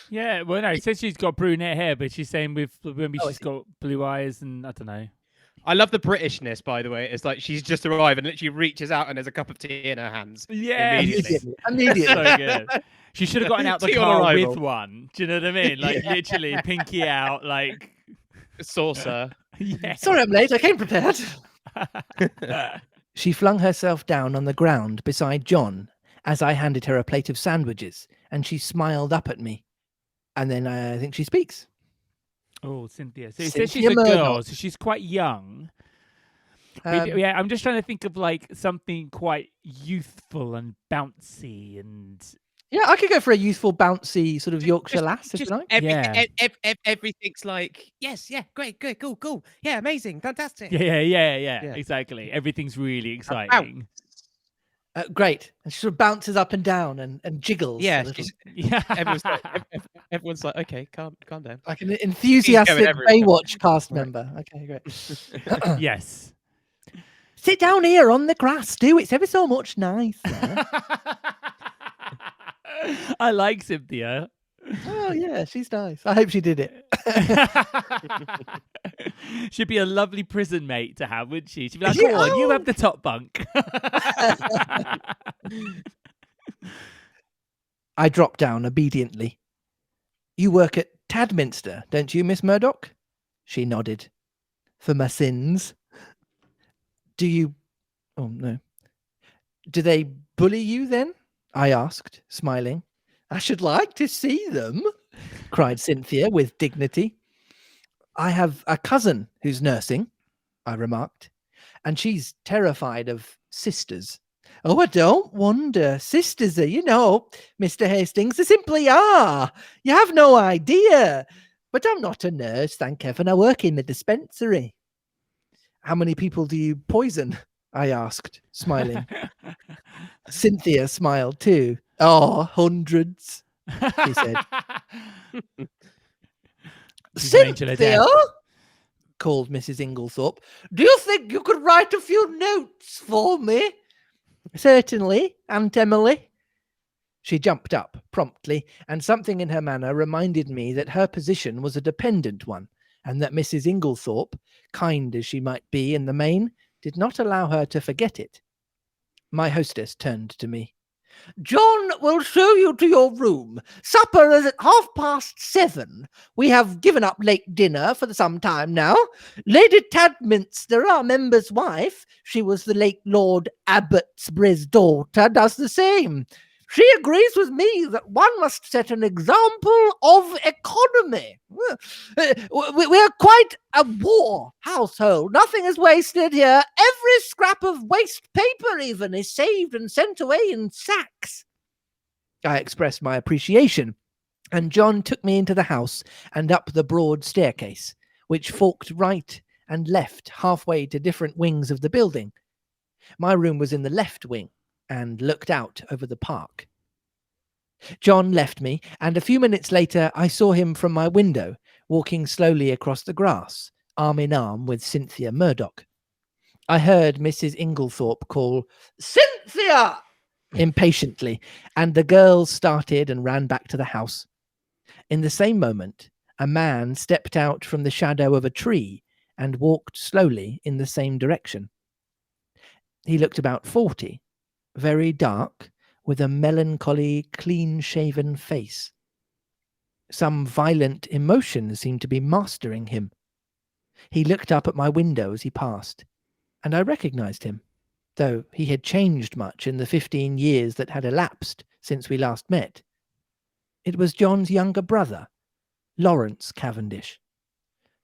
Yeah, well, no, it says she's got brunette hair, but she's saying maybe Oh, I she's see. got blue eyes, and I don't know. I love the Britishness, by the way. It's like she's just arrived and literally reaches out and there's a cup of tea in her hands. Yeah, Immediately. Immediately. So good. She should have gotten out the Tea on car arrival. with one. Do you know what I mean? Like literally, pinky out. Like, Saucer. yeah. Sorry I'm late, I came prepared. She flung herself down on the ground beside John as I handed her a plate of sandwiches, and she smiled up at me. And then I think she speaks. Oh, Cynthia. So it says she's Cynthia a girl, Murdoch. so she's quite young. Um, Yeah, I'm just trying to think of like something quite youthful and bouncy and Yeah, I could go for a youthful, bouncy sort of Yorkshire lass, if you like. Yeah. Everything's like, yes, yeah, great, good, cool. Yeah, amazing, fantastic. yeah, Yeah. exactly. Everything's really exciting. Great. And she sort of bounces up and down and jiggles. Yeah, a little. Yeah. everyone's like, okay, calm down. Like an enthusiastic everywhere. Baywatch cast Right. member. Okay, great. Yes. Sit down here on the grass, do. It's ever so much nicer. I like Cynthia. Oh, yeah, she's nice. I hope she did it. She'd be a lovely prison mate to have, wouldn't she? She'd be like, Yeah, "Go on, you oh. have the top bunk." I dropped down obediently. You work at Tadminster, don't you, Miss Murdoch? She nodded. For my sins. Do you Oh, no. Do they bully you then? I asked, smiling. I should like to see them, cried Cynthia with dignity. I have a cousin who's nursing, I remarked, and she's terrified of sisters. Oh, I don't wonder. Sisters are, Mr. Hastings, they simply are. You have no idea. But I'm not a nurse, thank heaven. I work in the dispensary. How many people do you poison? I asked, smiling. Cynthia smiled too. Oh, hundreds, she said. Cynthia, called Mrs. Inglethorpe, do you think you could write a few notes for me? Certainly, Aunt Emily. She jumped up promptly, and something in her manner reminded me that her position was a dependent one, and that Mrs. Inglethorpe, kind as she might be in the main, did not allow her to forget it. My hostess turned to me. John will show you to your room. Supper is at 7:30. We have given up late dinner for some time now. Lady Tadminster, our member's wife, she was the late Lord Abbotsbury's daughter, does the same. She agrees with me that one must set an example of economy. We're quite a war household. Nothing is wasted here. Every scrap of waste paper even is saved and sent away in sacks. I expressed my appreciation, and John took me into the house and up the broad staircase, which forked right and left halfway to different wings of the building. My room was in the left wing and looked out over the park. John left me, and a few minutes later I saw him from my window, walking slowly across the grass, arm in arm with Cynthia Murdoch. I heard Mrs. Inglethorpe call, Cynthia! impatiently, and the girls started and ran back to the house. In the same moment, a man stepped out from the shadow of a tree and walked slowly in the same direction. He looked about 40, very dark, with a melancholy, clean-shaven face. Some violent emotion seemed to be mastering him. He looked up at my window as he passed, and I recognized him, though he had changed much in the 15 years that had elapsed since we last met. It was John's younger brother, Lawrence Cavendish.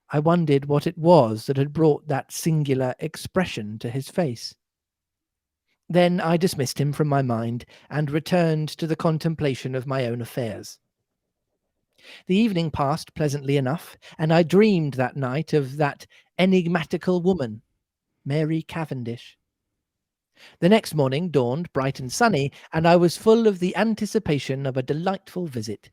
I wondered what it was that had brought that singular expression to his face. Then I dismissed him from my mind and returned to the contemplation of my own affairs. The evening passed pleasantly enough, and I dreamed that night of that enigmatical woman, Mary Cavendish. The next morning dawned bright and sunny, and I was full of the anticipation of a delightful visit.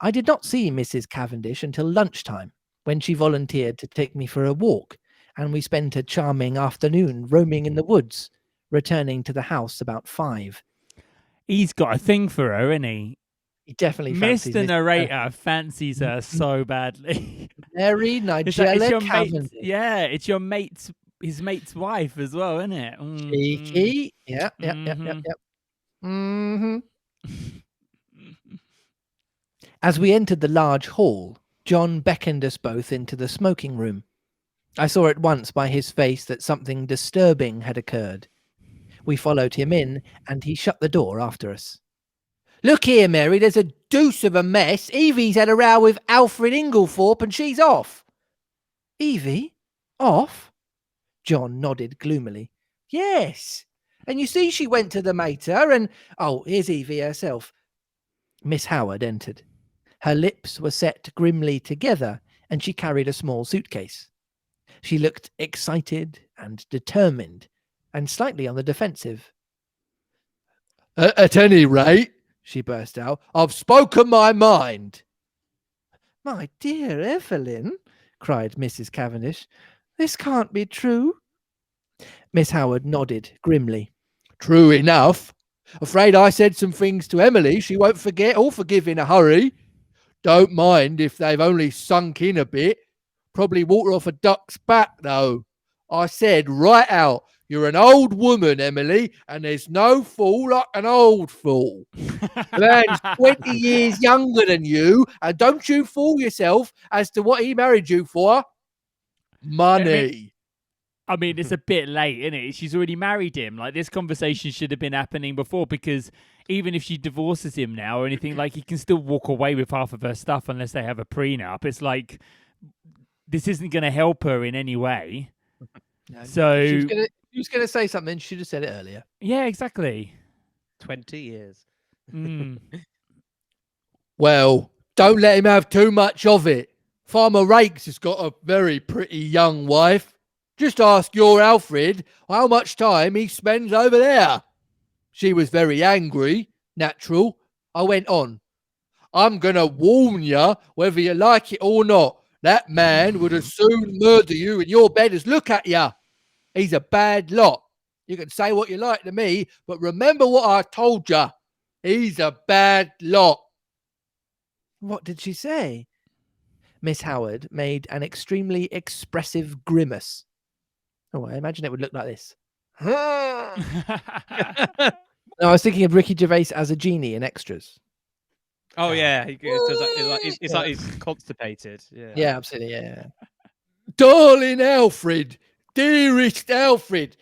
I did not see Mrs. Cavendish until lunchtime, when she volunteered to take me for a walk, and we spent a charming afternoon roaming in the woods, returning to the house about 5. He's got a thing for her, isn't he? He definitely fancies Mr. Narrator fancies her so badly. Mary Nigella Cavendish. It's your his mate's wife as well, isn't it? Cheeky. Yep. As we entered the large hall, John beckoned us both into the smoking room. I saw at once by his face that something disturbing had occurred. We followed him in, and he shut the door after us. Look here, Mary, there's a deuce of a mess. Evie's had a row with Alfred Inglethorpe, and she's off. Evie? Off? John nodded gloomily. Yes. And you see she went to the mater and... Oh, here's Evie herself. Miss Howard entered. Her lips were set grimly together, and she carried a small suitcase. She looked excited and determined, and slightly on the defensive. At any rate, she burst out, I've spoken my mind. My dear Evelyn, cried Mrs. Cavendish, this can't be true. Miss Howard nodded grimly. True enough. Afraid I said some things to Emily she won't forget or forgive in a hurry. Don't mind if they've only sunk in a bit. Probably water off a duck's back, though. I said right out, you're an old woman, Emily, and there's no fool like an old fool. The man's 20 years younger than you, and don't you fool yourself as to what he married you for. Money. I mean, it's a bit late, isn't it? She's already married him. Like, this conversation should have been happening before, because even if she divorces him now or anything, like, he can still walk away with half of her stuff unless they have a prenup. It's like, this isn't going to help her in any way. No, So she was gonna say something. She should have said it earlier. yeah, exactly. 20 years. Mm. Well, don't let him have too much of it. Farmer Rakes has got a very pretty young wife. Just ask your Alfred how much time he spends over there. She was very angry, natural. I went on. I'm going to warn you, whether you like it or not, that man would as soon murder you in your bed as look at you. He's a bad lot. You can say what you like to me, but remember what I told you. He's a bad lot. What did she say? Miss Howard made an extremely expressive grimace. Oh, I imagine it would look like this. No, I was thinking of Ricky Gervais as a genie in Extras. Oh yeah, it's like he's constipated. Yeah. Yeah, absolutely. Yeah. Darling Alfred, dearest Alfred,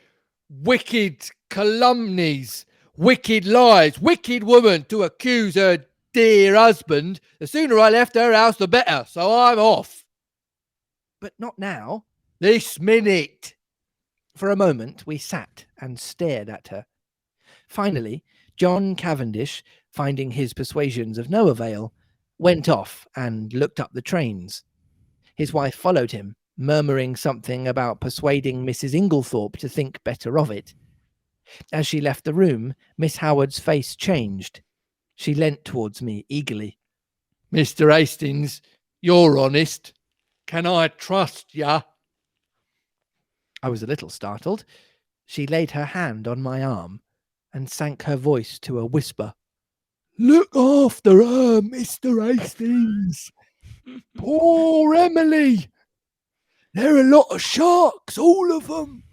wicked calumnies, wicked lies, wicked woman to accuse her dear husband. The sooner I left her house, the better. So I'm off. But not now. This minute. For a moment, we sat and stared at her. Finally, John Cavendish, finding his persuasions of no avail, went off and looked up the trains. His wife followed him, murmuring something about persuading Mrs. Inglethorpe to think better of it. As she left the room, Miss Howard's face changed. She leant towards me eagerly. Mr. Hastings, you're honest. Can I trust ya? I was a little startled. She laid her hand on my arm and sank her voice to a whisper. Look after her, Mr. Hastings. Poor Emily. They're a lot of sharks, all of them.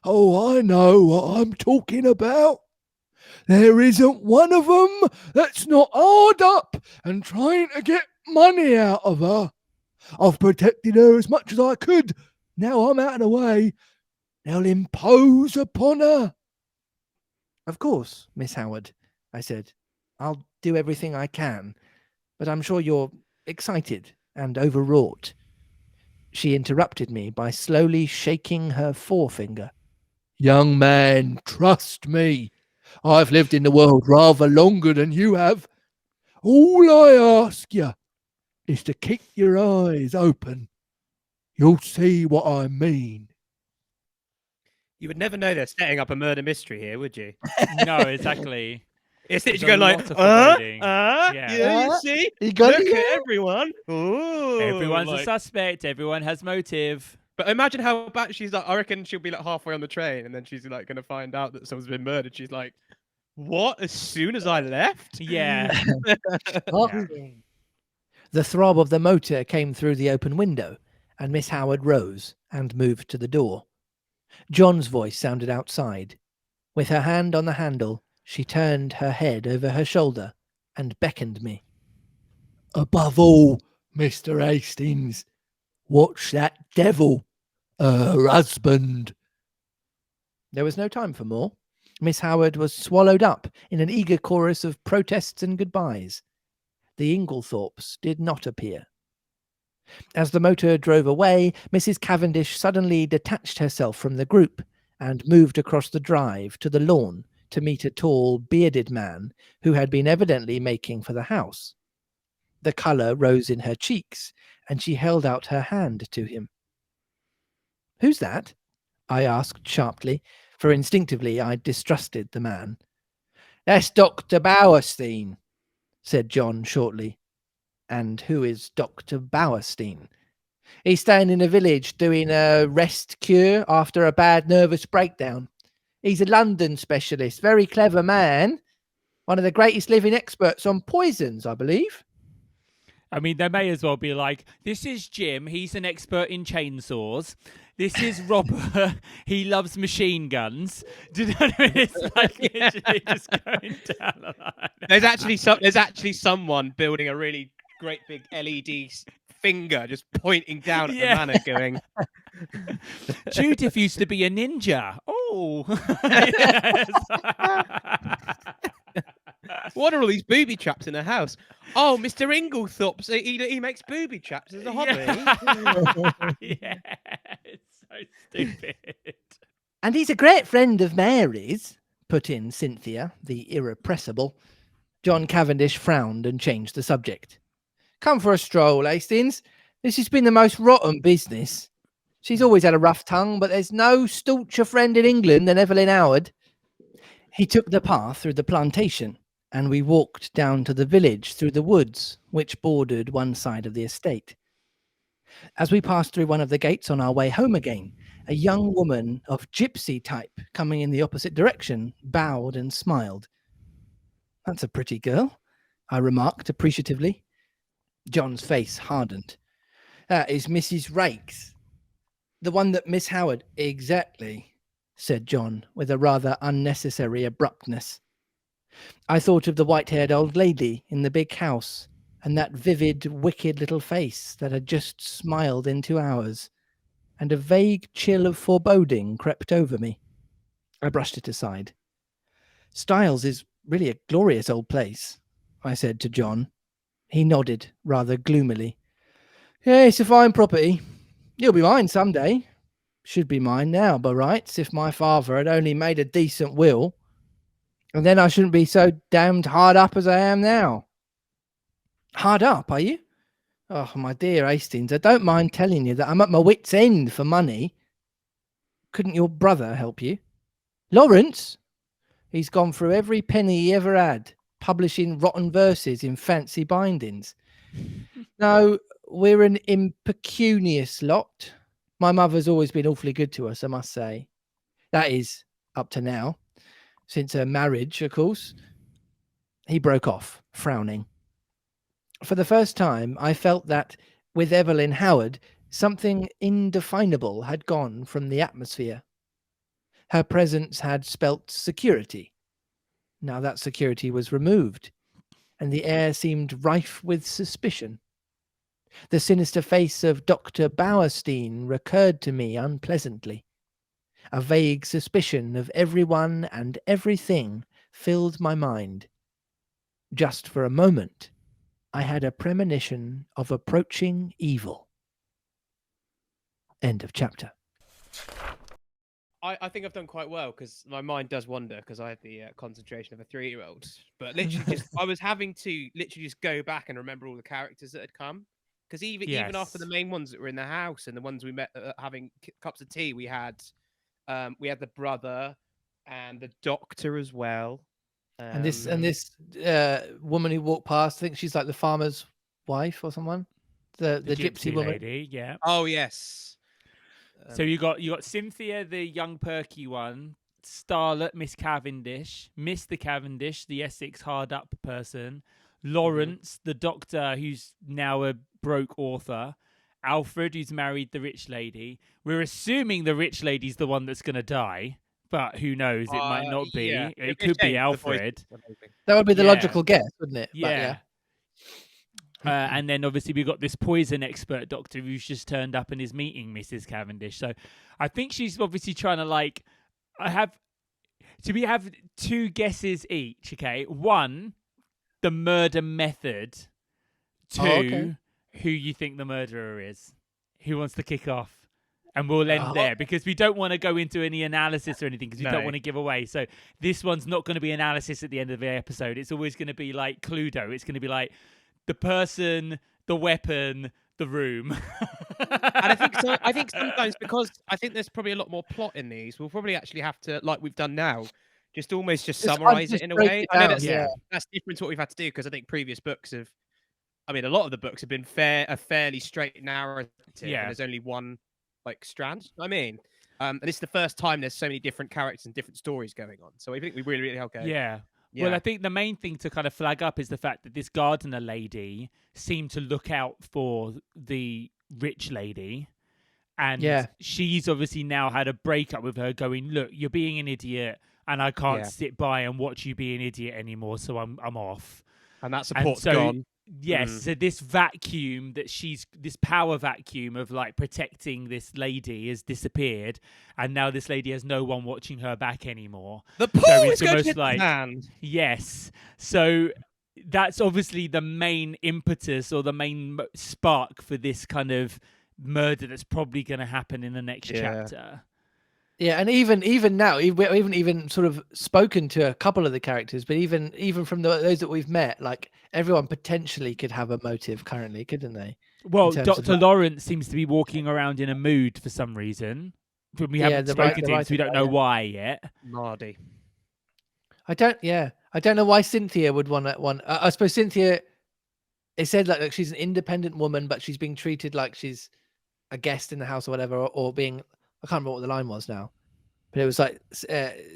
Oh, I know what I'm talking about. There isn't one of them that's not hard up and trying to get money out of her. I've protected her as much as I could. Now I'm out of the way. They'll impose upon her. Of course, Miss Howard, I said. I'll do everything I can, but I'm sure you're excited and overwrought. She interrupted me by slowly shaking her forefinger. Young man, trust me. I've lived in the world rather longer than you have. All I ask you is to keep your eyes open. You'll see what I mean. You would never know they're setting up a murder mystery here, would you? No, exactly. It's There's literally a going lot like, of foreboding. yeah, you see? You got Look it? at everyone. Ooh, Everyone's a like- suspect. Everyone has motive. But imagine how bad she's like. I reckon she'll be like halfway on the train, and then she's like going to find out that someone's been murdered. She's like, "What? As soon as I left?" Yeah. The throb of the motor came through the open window, and Miss Howard rose and moved to the door. John's voice sounded outside. With her hand on the handle, she turned her head over her shoulder and beckoned me. Above all, Mr. Hastings, watch that devil, her husband. There was no time for more. Miss Howard was swallowed up in an eager chorus of protests and goodbyes. The Inglethorpes did not appear. As the motor drove away, Mrs. Cavendish suddenly detached herself from the group and moved across the drive to the lawn to meet a tall, bearded man who had been evidently making for the house. The colour rose in her cheeks, and she held out her hand to him. "Who's that?" I asked sharply, for instinctively I distrusted the man. "That's Dr. Bauerstein," said John shortly. "And who is Dr. Bauerstein?" "He's staying in the village doing a rest cure after a bad nervous breakdown. He's a London specialist, very clever man. One of the greatest living experts on poisons, I believe." I mean, they may as well be like, this is Jim. He's an expert in chainsaws. This is Robert. He loves machine guns. Do you know what I mean? It's like literally just going down the line. There's actually someone building a really great big LED finger just pointing down at the manor, going, Judith used to be a ninja. Oh. What are all these booby traps in the house? Oh, Mr. Inglethorpe, he makes booby traps as a hobby. Yeah, it's so stupid. And he's a great friend of Mary's, put in Cynthia, the irrepressible. John Cavendish frowned and changed the subject. Come for a stroll, Hastings. This has been the most rotten business. She's always had a rough tongue, but there's no stauncher friend in England than Evelyn Howard. He took the path through the plantation, and we walked down to the village through the woods, which bordered one side of the estate. As we passed through one of the gates on our way home again, a young woman of gypsy type coming in the opposite direction bowed and smiled. That's a pretty girl, I remarked appreciatively. John's face hardened. That is Mrs. Rakes. The one that Miss Howard... Exactly, said John, with a rather unnecessary abruptness. I thought of the white-haired old lady in the big house, and that vivid, wicked little face that had just smiled into ours, and a vague chill of foreboding crept over me. I brushed it aside. Styles is really a glorious old place, I said to John. He nodded rather gloomily. Yeah, it's a fine property. You'll be mine some day. Should be mine now, by rights, if my father had only made a decent will. And then I shouldn't be so damned hard up as I am now. Hard up, are you? Oh, my dear Hastings, I don't mind telling you that I'm at my wit's end for money. Couldn't your brother help you? Lawrence? He's gone through every penny he ever had, publishing rotten verses in fancy bindings. No, we're an impecunious lot. My mother's always been awfully good to us, I must say. That is, up to now. Since her marriage, of course. He broke off, frowning. For the first time, I felt that, with Evelyn Howard, something indefinable had gone from the atmosphere. Her presence had spelt security. Now that security was removed, and the air seemed rife with suspicion. The sinister face of Dr. Bowerstein recurred to me unpleasantly. A vague suspicion of everyone and everything filled my mind. Just for a moment, I had a premonition of approaching evil. End of chapter. I think I've done quite well because my mind does wander because I have the concentration of a 3-year-old. But literally, I was having to literally just go back and remember all the characters that had come. Because even after the main ones that were in the house and the ones we met having cups of tea, we had the brother and the doctor as well. And this woman who walked past, I think she's like the farmer's wife or someone. The gypsy woman. Lady, yeah. Oh yes. So you got Cynthia, the young perky one, Starlet, Miss Cavendish, Mr. Cavendish, the Essex hard up person, Lawrence, the doctor who's now a broke author, Alfred, who's married the rich lady. We're assuming the rich lady's the one that's going to die, but who knows? It might not be. Yeah. It could be Alfred. That would be the logical guess, wouldn't it? Yeah. And then obviously we've got this poison expert doctor who's just turned up and is meeting Mrs. Cavendish. So I think she's obviously trying to we have two guesses each, okay? One, the murder method. Two, who you think the murderer is. Who wants to kick off? And we'll end there because we don't want to go into any analysis or anything because we don't want to give away. So this one's not going to be analysis at the end of the episode. It's always going to be like Cluedo. It's going to be like the person, the weapon, the room. And I think sometimes, because I think there's probably a lot more plot in these, we'll probably actually have to, like we've done now, just summarize it in a way. I know that's different to what we've had to do because I think previous books have, a lot of the books have been a fairly straight narrative. Yeah. And there's only one strand. And it's the first time there's so many different characters and different stories going on. So I think we really help out. Yeah. Well, I think the main thing to kind of flag up is the fact that this gardener lady seemed to look out for the rich lady. And she's obviously now had a breakup with her going, look, you're being an idiot and I can't sit by and watch you be an idiot anymore. So I'm off. And that support's gone. Yes, so this vacuum this power vacuum of like protecting this lady has disappeared, and now this lady has no one watching her back anymore. The pool is going to hit the fan. Yes, so that's obviously the main impetus or the main spark for this kind of murder that's probably going to happen in the next chapter. Yeah, and even now, we haven't even sort of spoken to a couple of the characters, but even from those that we've met, like everyone potentially could have a motive currently, couldn't they? Well, Dr. Lawrence seems to be walking around in a mood for some reason. We haven't spoken to him, so we don't know why yet. Mardy. I don't know why Cynthia would want one. I suppose Cynthia, it said like she's an independent woman, but she's being treated like she's a guest in the house or whatever, or being, I can't remember what the line was now, but it was like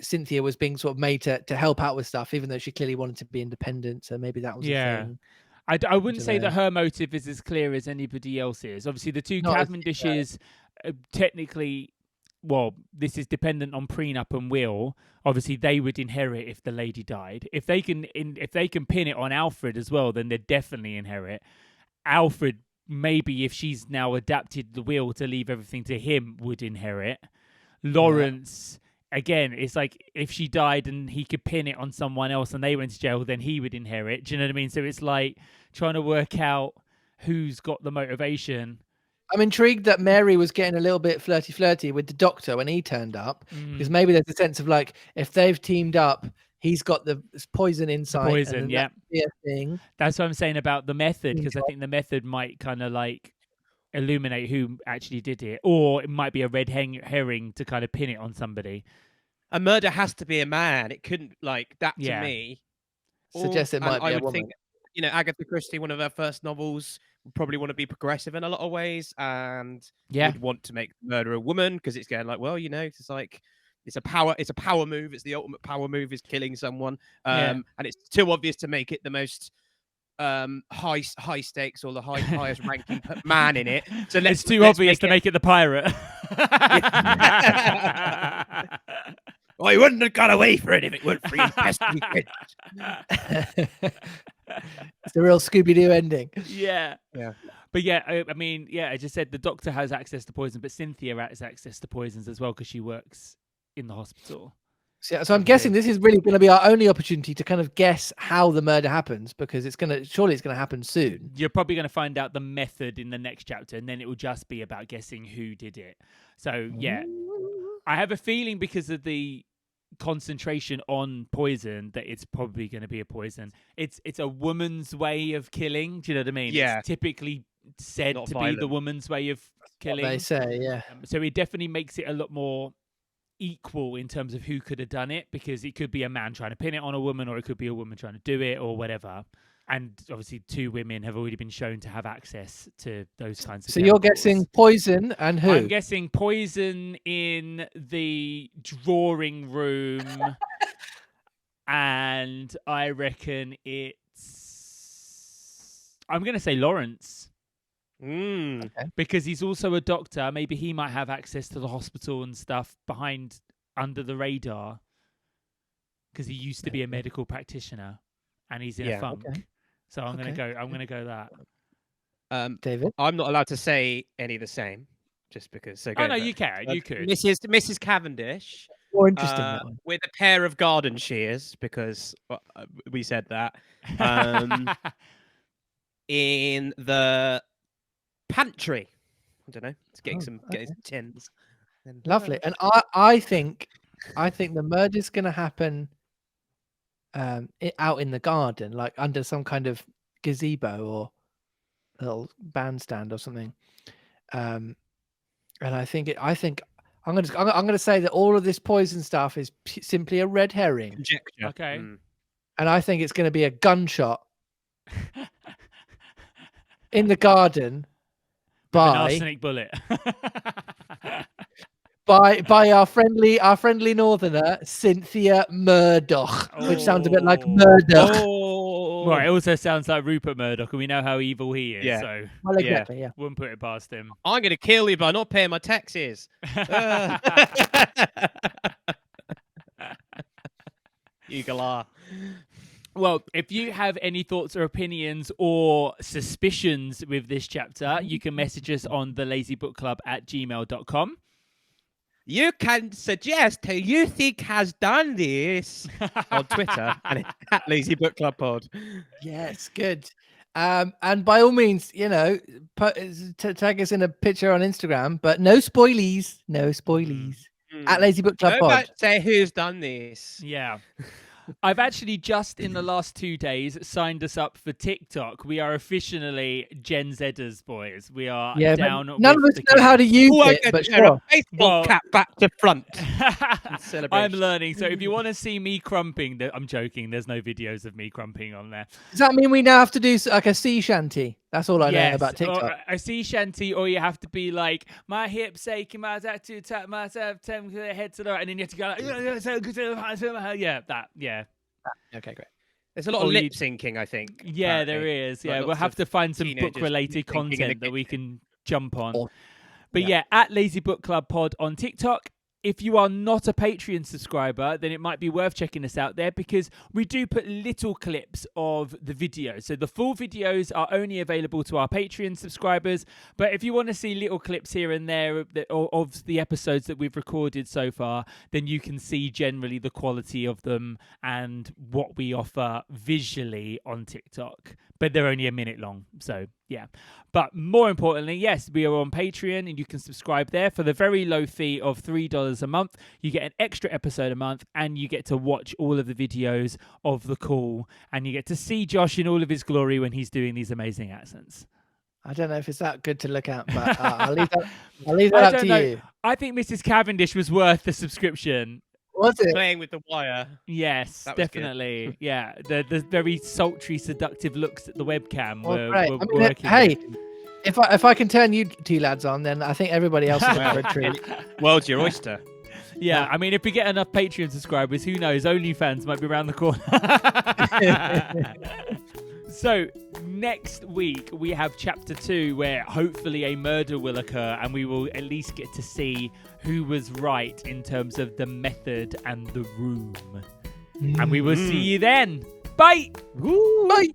Cynthia was being sort of made to help out with stuff, even though she clearly wanted to be independent. So maybe that was a thing. I wouldn't say that her motive is as clear as anybody else's. Obviously, the two Cavendishes, technically, well, this is dependent on prenup and will. Obviously, they would inherit if the lady died. If they can pin it on Alfred as well, then they'd definitely inherit. Alfred, maybe if she's now adapted the will to leave everything to him, would inherit. Lawrence, again, it's like if she died and he could pin it on someone else and they went to jail, then he would inherit. Do you know what I mean? So it's like trying to work out who's got the motivation. I'm intrigued that Mary was getting a little bit flirty with the doctor when he turned up, because maybe there's a sense of like, if they've teamed up, he's got the poison inside. Poison, yeah. Thing. That's what I'm saying about the method, because I think the method might kind of like illuminate who actually did it, or it might be a red herring to kind of pin it on somebody. A murder has to be a man. It couldn't, like, that to me suggests it might be a woman. think, Agatha Christie, one of her first novels, would probably want to be progressive in a lot of ways, and would want to make the murder a woman, because it's going like, well, it's like it's a power move. It's the ultimate power move, is killing someone, and it's too obvious to make it the most high stakes or the highest ranking man in it. So it's too obvious to make it the pirate. Well, he wouldn't have got away for it if it weren't for his pesky kids. It's the real Scooby-Doo ending. Yeah. But I mean, I just said the doctor has access to poison, but Cynthia has access to poisons as well because she works in the hospital. So I'm guessing this is really going to be our only opportunity to kind of guess how the murder happens, because surely it's going to happen soon. You're probably going to find out the method in the next chapter, and then it will just be about guessing who did it. So I have a feeling because of the concentration on poison that it's probably going to be a poison. It's a woman's way of killing. Do you know what I mean? Yeah. It's typically said Not to violent. be the woman's way of killing. They say, yeah. So it definitely makes it a lot more equal in terms of who could have done it, because it could be a man trying to pin it on a woman, or it could be a woman trying to do it, or whatever. And obviously, two women have already been shown to have access to those kinds of. So you're guessing poison, and who? I'm guessing poison in the drawing room, and I reckon I'm going to say Lawrence. Okay. Because he's also a doctor. Maybe he might have access to the hospital and stuff under the radar, because he used to be a medical practitioner and he's in a funk. Okay. So I'm gonna go that. David, I'm not allowed to say any of the same, just because. So no, you can. You could. Mrs. Cavendish. More interesting that one. With a pair of garden shears, because we said that. In the pantry. I don't know. It's getting some tins. Lovely. And I think the murder's going to happen out in the garden, like under some kind of gazebo or little bandstand or something. And I think I'm going to say that all of this poison stuff is simply a red herring. Conjecture. Okay. And I think it's going to be a gunshot in the garden by an arsenic bullet. by our friendly northerner Cynthia Murdoch, which sounds a bit like Murdoch. Well, it also sounds like Rupert Murdoch, and we know how evil he is. Yeah. So well, exactly, yeah. Wouldn't put it past him. I'm going to kill you by not paying my taxes. Eagle-eye. Well, if you have any thoughts or opinions or suspicions with this chapter, you can message us on thelazybookclub@gmail.com. You can suggest who you think has done this on Twitter and it's at Lazy Book Club Pod. Yes, good. And by all means, tag us in a picture on Instagram, but no spoilies. No spoilies. At Lazy Book Club Pod. Don't say who's done this. Yeah. I've actually just in the last 2 days signed us up for TikTok. We are officially Gen Zers, boys. We are down. None of us know how to use it, but sure. Baseball cap back to front. I'm learning. So if you want to see me crumping, I'm joking. There's no videos of me crumping on there. Does that mean we now have to do like a sea shanty? That's all I know about TikTok. Or a sea shanty, or you have to be like, my hips aching, my tattoo, tap myself, head to the right, and then you have to go like, yeah. Okay, great. There's a lot of lip syncing, I think. Yeah, apparently. there is. Yeah, Like we'll have to find some book-related content that we can jump on. But yeah, at Lazy Book Club Pod on TikTok. If you are not a Patreon subscriber, then it might be worth checking us out there because we do put little clips of the videos. So the full videos are only available to our Patreon subscribers. But if you want to see little clips here and there of the episodes that we've recorded so far, then you can see generally the quality of them and what we offer visually on TikTok. But they're only a minute long. So, yeah. But more importantly, yes, we are on Patreon and you can subscribe there for the very low fee of $3 a month. You get an extra episode a month and you get to watch all of the videos of the call and you get to see Josh in all of his glory when he's doing these amazing accents. I don't know if it's that good to look at, but I'll leave that up to you. I think Mrs. Cavendish was worth the subscription. Was it? Playing with the wire. Yes, definitely. Good. Yeah, the very sultry, seductive looks at the webcam were working. Hey, if I can turn you two lads on, then I think everybody else is in for a treat. World's your oyster. Yeah, I mean, if we get enough Patreon subscribers, who knows? OnlyFans might be around the corner. So, next week, we have chapter 2, where hopefully a murder will occur, and we will at least get to see who was right in terms of the method and the room. And we will see you then. Bye! Bye!